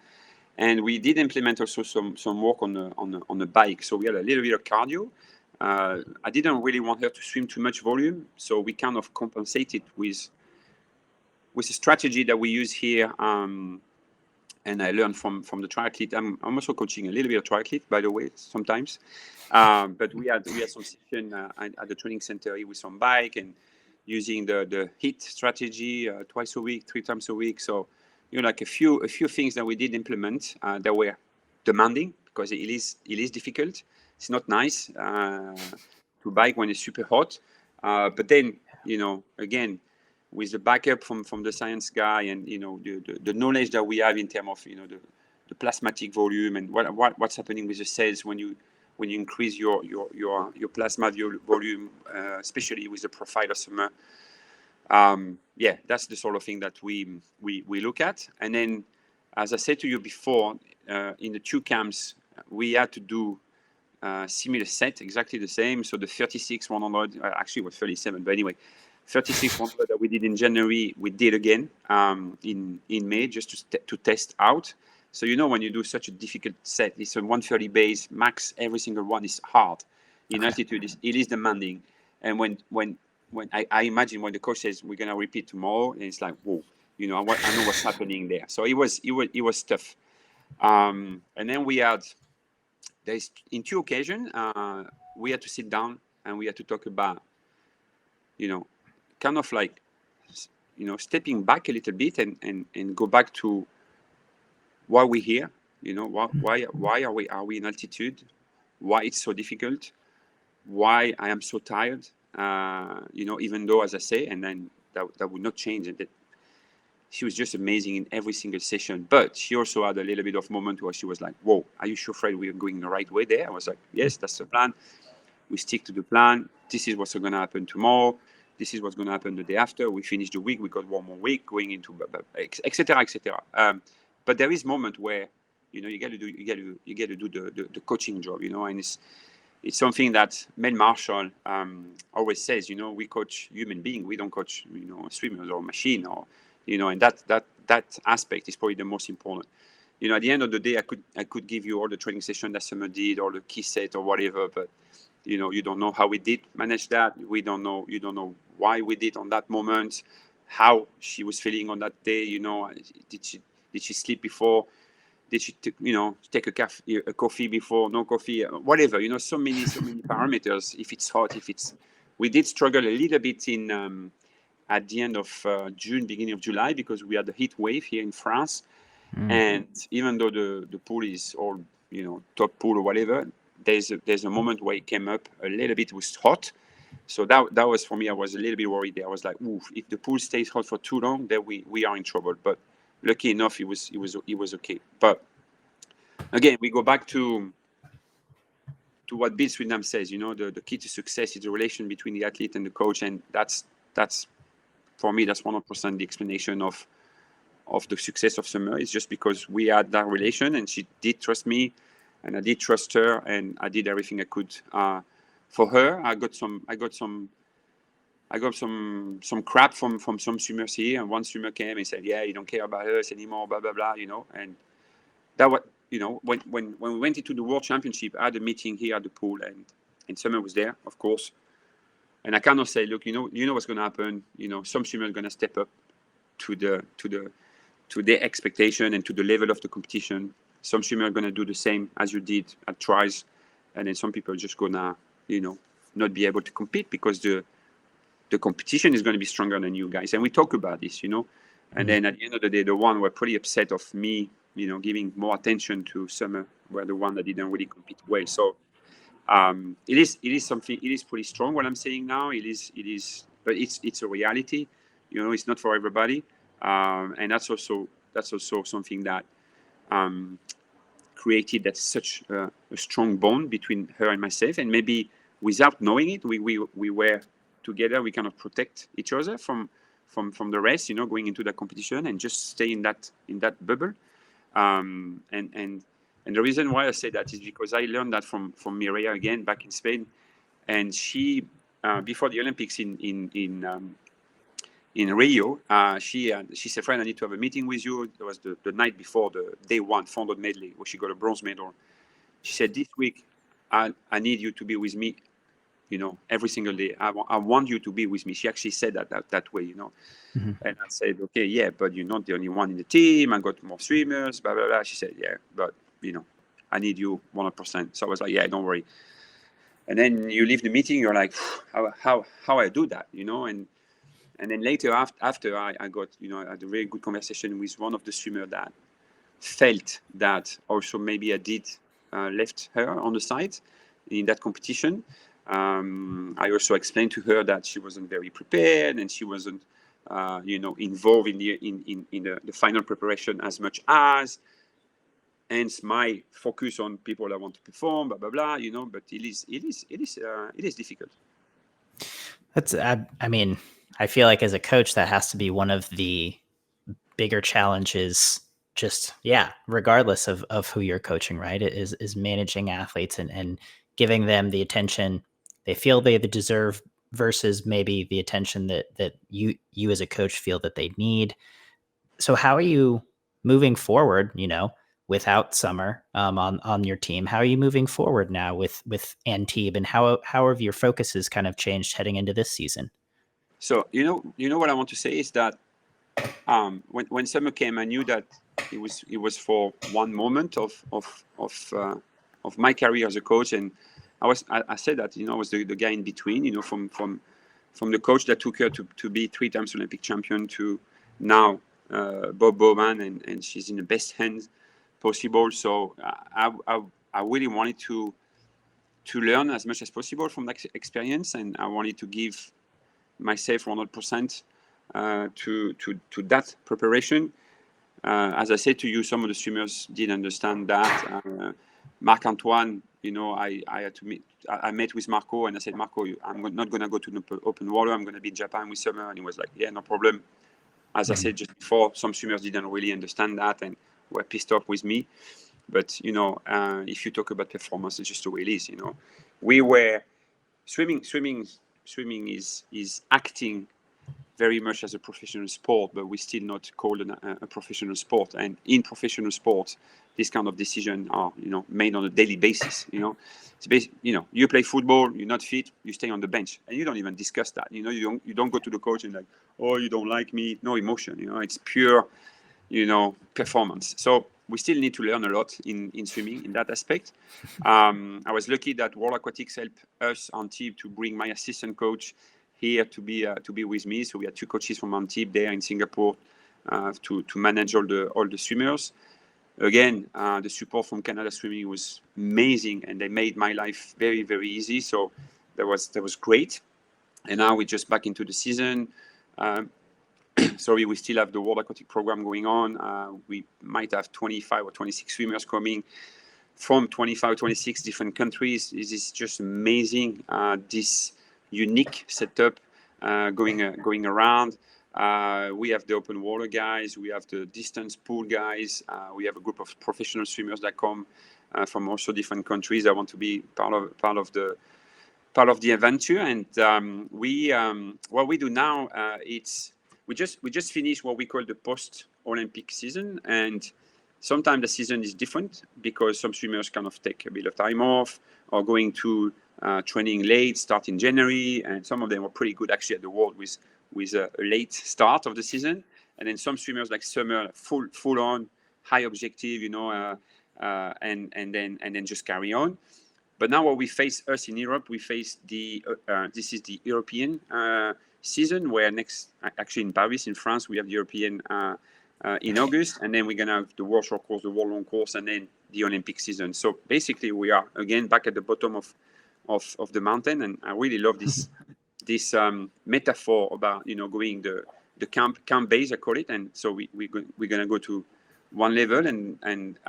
and we did implement also some work on the bike. So we had a little bit of cardio. I didn't really want her to swim too much volume, so we kind of compensated with a strategy that we use here. And I learned from the triathlete. I'm also coaching a little bit of triathlete, by the way, sometimes. But we had some session at the training center with some bike, and using the HIIT strategy, twice a week, 3 times a week. So like a few things that we did implement that were demanding, because it is difficult. It's not nice to bike when it's super hot. But then again, with the backup from the science guy, and the knowledge that we have in terms of the plasmatic volume and what's happening with the cells when you increase your plasma volume, especially with the profile of summer. That's the sort of thing that we look at. And then, as I said to you before, in the 2 camps, we had to do similar set, exactly the same. So the 36-100, actually it was 37, but anyway, 36-100 that we did in January, we did again in May, just to test out. So when you do such a difficult set, it's a 130 base max. Every single one is hard. In altitude, it is demanding. And when I imagine when the coach says we're gonna repeat tomorrow, and it's like, whoa, I know what's happening there. So it was tough. And then there's in 2 occasions we had to sit down and we had to talk about, kind of like, stepping back a little bit and go back to why we're here. Why are we in altitude? Why it's so difficult? Why I am so tired? Even though, as I say, and then that would not change. And that she was just amazing in every single session. But she also had a little bit of moment where she was like, "Whoa, are you sure, Fred, we are going the right way there?" I was like, "Yes, that's the plan. We stick to the plan. This is what's going to happen tomorrow. This is what's going to happen the day after. We finish the week. We got 1 more week going into etc. etc." But there is moment where you get to do the coaching job, and it's something that Mel Marshall always says. We coach human being. We don't coach swimmers or machine and that aspect is probably the most important. At the end of the day, I could give you all the training session that Summer did, or the key set or whatever, but you don't know how we did manage that. You don't know why we did on that moment, how she was feeling on that day. Did she sleep before? Did she take a coffee before? No coffee? Whatever. So many parameters. If it's hot, we did struggle a little bit in at the end of June, beginning of July, because we had the heat wave here in France. And even though the pool is all top pool or whatever, there's a moment where it came up a little bit. It was hot, so that was, for me, I was a little bit worried there. I was like, oof, if the pool stays hot for too long, then we are in trouble. But lucky enough, it was okay. But again, we go back to what Bill Swindam says. The key to success is the relation between the athlete and the coach, and that's for me, that's 100% the explanation of the success of Summer. It's just because we had that relation, and she did trust me, and I did trust her, and I did everything I could for her. I got some crap from some swimmers here, and one swimmer came and said, "Yeah, you don't care about us anymore, blah blah blah," and that was, when we went into the World Championship, I had a meeting here at the pool, and Summer was there, of course. And I cannot say, look, you know what's going to happen. Some swimmers are going to step up to their expectation and to the level of the competition. Some swimmers are going to do the same as you did at tries, and then some people are just going to, not be able to compete because the competition is going to be stronger than you guys. And we talk about this, And then at the end of the day, the one were pretty upset of me, giving more attention to Summer, were the one that didn't really compete well. So. It is something. It is pretty strong what I'm saying now. It is, but it's a reality. It's not for everybody, and that's also something that created that such a strong bond between her and myself. And maybe without knowing it, we were together. We kind of protect each other from the rest. Going into that competition and just stay in that bubble. And the reason why I say that is because I learned that from Mireia again back in Spain, and she before the Olympics in Rio, she said, "Fred, I need to have a meeting with you." It was the night before the day 1 400 medley where she got a bronze medal. She said, "This week, I need you to be with me, every single day. I want you to be with me." She actually said that way, And I said, "Okay, yeah, but you're not the only one in the team. I got more swimmers, blah blah blah." She said, "Yeah, but I need you 100%." So I was like, "Yeah, don't worry." And then you leave the meeting, you're like, how I do that, And then later after I got, I had a very good conversation with one of the swimmers that felt that also maybe I did left her on the side in that competition. I also explained to her that she wasn't very prepared and she wasn't, involved in the final preparation as much as. hence my focus on people that want to perform, blah blah blah. But it is difficult. That's, I mean, I feel like as a coach, that has to be one of the bigger challenges, just, regardless of who you're coaching, right? It is managing athletes and giving them the attention they feel they deserve versus maybe the attention that you as a coach feel that they need. So how are you moving forward, without Summer on your team? How are you moving forward now with Antibes, and how have your focuses kind of changed heading into this season? So what I want to say is that when Summer came, I knew that it was for one moment of my career as a coach, and I said that I was the guy in between, from the coach that took her to be 3 times Olympic champion to now Bob Bowman, and she's in the best hands possible. So I really wanted to learn as much as possible from that experience, and I wanted to give myself 100% to that preparation. As I said to you, some of the swimmers didn't understand that. Marc-Antoine, I had to meet. I met with Marco, and I said, Marco, I'm not going to go to the open water. I'm going to be in Japan with Summer. And he was like, yeah, no problem. As I said just before, some swimmers didn't really understand that and were pissed off with me. But, if you talk about performance, it's just the way it is, We were swimming is acting very much as a professional sport, but we still not called a professional sport. And in professional sports, this kind of decision are made on a daily basis. You play football, you're not fit, you stay on the bench, and you don't even discuss that. You don't go to the coach and like, oh, you don't like me. No emotion. It's pure, performance. So we still need to learn a lot in swimming in that aspect. I was lucky that World Aquatics helped us, Antibes, to bring my assistant coach here to be with me. So we had 2 coaches from Antibes there in Singapore to manage all the swimmers. Again, the support from Canada Swimming was amazing, and they made my life very, very easy. So that was great. And now we're just back into the season. Sorry, we still have the World Aquatic program going on. We might have 25 or 26 swimmers coming from 25 or 26 different countries. This is just amazing. This unique setup going around. We have the open water guys. We have the distance pool guys. We have a group of professional swimmers that come from also different countries. I want to be part of the adventure. And what we do now, we just finished what we call the post-Olympic season, and sometimes the season is different because some swimmers kind of take a bit of time off or going to training late, start in January, and some of them were pretty good actually at the World with a late start of the season, and then some swimmers like Summer full on high objective, and then just carry on. But now what we face us in Europe, we face this is the European season, where actually in Paris, in France, we have the European in August, and then we're gonna have the World Short Course, the World Long Course, and then the Olympic season. So basically, we are again back at the bottom of the mountain, and I really love this metaphor about going the camp base, I call it. And so we're gonna go to one level, and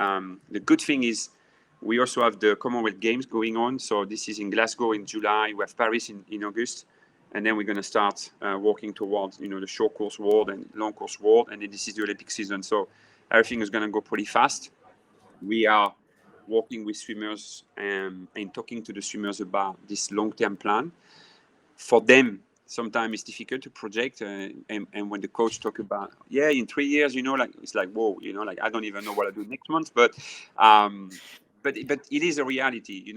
the good thing is we also have the Commonwealth Games going on. So this is in Glasgow in July. We have Paris in August. And then we're going to start working towards, the short course world and long course world. And then this is the Olympic season. So everything is going to go pretty fast. We are working with swimmers and talking to the swimmers about this long-term plan. For them, sometimes it's difficult to project. And when the coach talk about, in 3 years, it's like, whoa, I don't even know what I do next month. But it is a reality,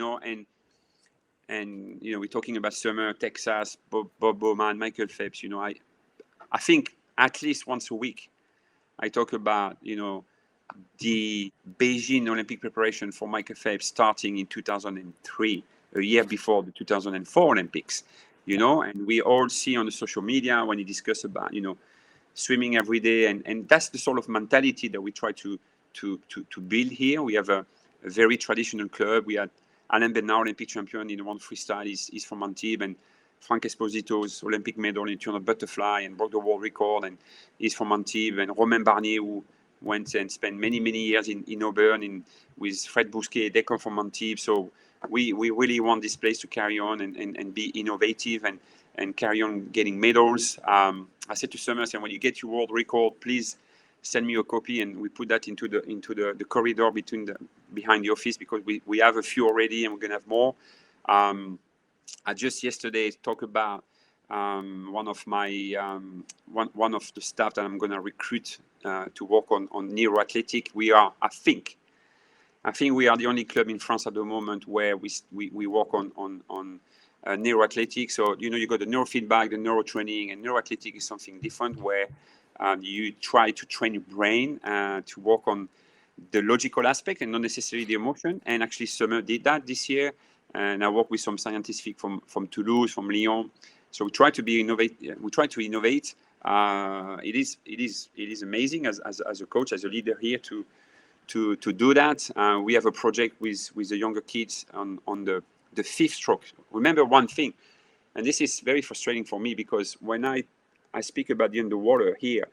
and we're talking about Summer, Texas, Bob Bowman, Michael Phelps. I think at least once a week I talk about the Beijing Olympic preparation for Michael Phelps starting in 2003, a year before the 2004 Olympics. And we all see on the social media when you discuss about swimming every day, and that's the sort of mentality that we try to build here. We have a very traditional club. We had Alain Bernard, Olympic champion in one freestyle, is from Antibes, and Frank Esposito's Olympic medal in 200 butterfly and broke the world record, and he's from Antibes, and Romain Barnier, who went and spent many years in Auburn with Fred Vergnoux, they come from Antibes. So we really want this place to carry on and be innovative and carry on getting medals. I said to Summer, when you get your world record, please send me a copy, and we put that into the corridor behind the office, because we have a few already and we're gonna have more. I just yesterday talked about one of the staff that I'm gonna recruit to work on neuroathletic. I think we are the only club in France at the moment where we work on neuroathletic. So you got the neurofeedback, the neurotraining, and neuroathletic is something different, where you try to train your brain to work on the logical aspect and not necessarily the emotion. And actually, Summer did that this year, and I work with some scientists from Toulouse, from Lyon. So we try to innovate. It is amazing as a coach, as a leader here to do that. We have a project with the younger kids on the fifth stroke. Remember one thing, and this is very frustrating for me, because when I speak about the underwater here,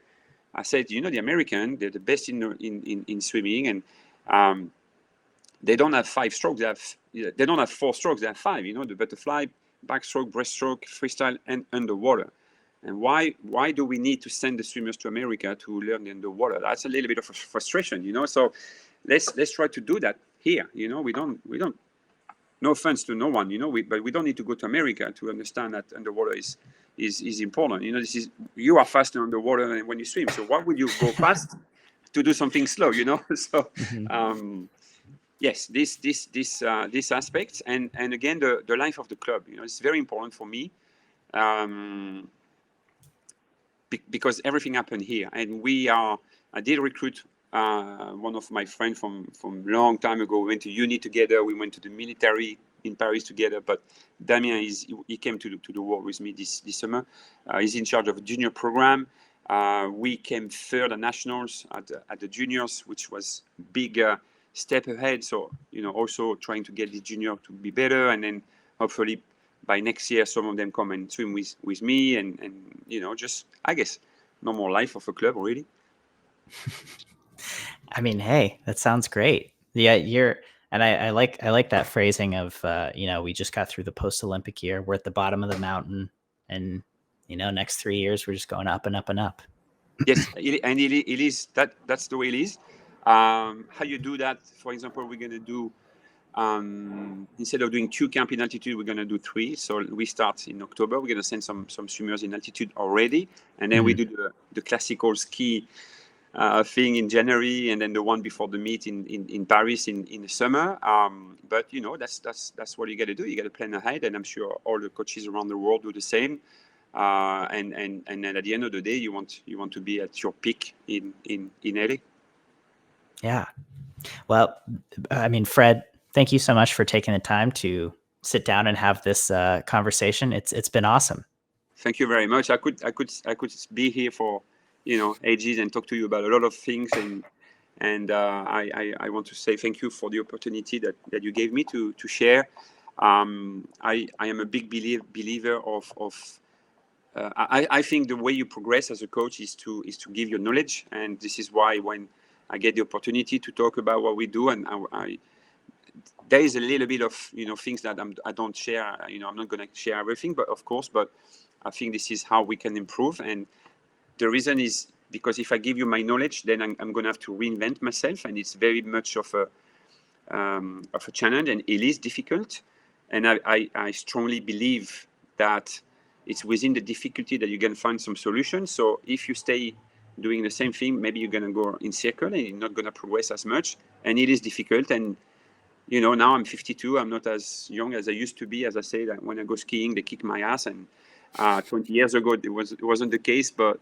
I said, the American, they're the best in swimming, and they don't have 5 strokes. They don't have 4 strokes. They have 5. The butterfly, backstroke, breaststroke, freestyle, and underwater. And why do we need to send the swimmers to America to learn the underwater? That's a little bit of a frustration, So let's try to do that here. We don't. No offense to no one, but we don't need to go to America to understand that underwater is important. You are faster underwater than when you swim. So why would you go fast to do something slow? So. Yes, this aspect, and again the life of the club. It's very important for me, because everything happened here, and I did recruit one of my friends from long time ago. We went to uni together. We went to the military in Paris together. But Damien he came to the world with me this summer. He's in charge of a junior program. We came third at nationals at the juniors, which was big step ahead. So also trying to get the junior to be better, and then hopefully by next year some of them come and swim with me, and just, I guess, normal life of a club already. I mean, hey, that sounds great. Yeah, I like that phrasing of we just got through the post-Olympic year. We're at the bottom of the mountain, and next 3 years we're just going up and up and up. Yes, and it is that's the way it is. How you do that? For example, we're gonna do instead of doing 2 camp in altitude, we're gonna do 3. So we start in October. We're gonna send some swimmers in altitude already, and then we do the classical ski thing in January, and then the one before the meet in Paris in the summer. But that's what you got to do. You got to plan ahead, and I'm sure all the coaches around the world do the same. And then at the end of the day, you want to be at your peak in LA. Yeah. Well, I mean, Fred, thank you so much for taking the time to sit down and have this conversation. It's been awesome. Thank you very much. I could be here for ages and talk to you about a lot of things, and I want to say thank you for the opportunity that you gave me to share. I am a big believer of I think the way you progress as a coach is to give your knowledge, and this is why when I get the opportunity to talk about what we do, and there is a little bit of things that I don't share. I'm not going to share everything, but I think this is how we can improve. And the reason is because if I give you my knowledge, then I'm going to have to reinvent myself, and it's very much of a challenge, and it is difficult. And I strongly believe that it's within the difficulty that you can find some solutions. So if you stay doing the same thing, maybe you're going to go in circle and you're not going to progress as much. And it is difficult. And now I'm 52. I'm not as young as I used to be. As I say, that when I go skiing, they kick my ass, and 20 years ago it wasn't the case. But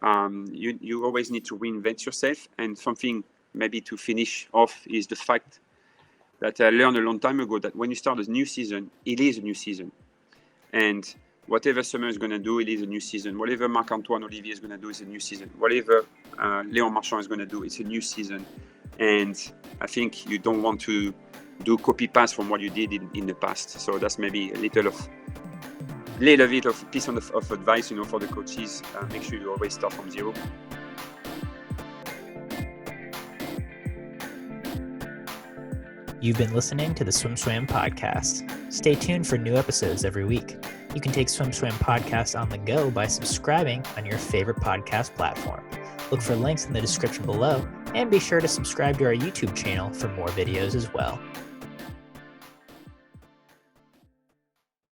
you always need to reinvent yourself. And something maybe to finish off is the fact that I learned a long time ago that when you start a new season, it is a new season. And whatever Summer is going to do, it is a new season. Whatever Marc-Antoine Olivier is going to do is a new season. Whatever Léon Marchand is going to do, it's a new season. And I think you don't want to do copy-paste from what you did in the past. So that's maybe a little bit of piece of advice, for the coaches. Make sure you always start from zero. You've been listening to the SwimSwam podcast. Stay tuned for new episodes every week. You can take SwimSwam podcast on the go by subscribing on your favorite podcast platform. Look for links in the description below, and be sure to subscribe to our YouTube channel for more videos as well.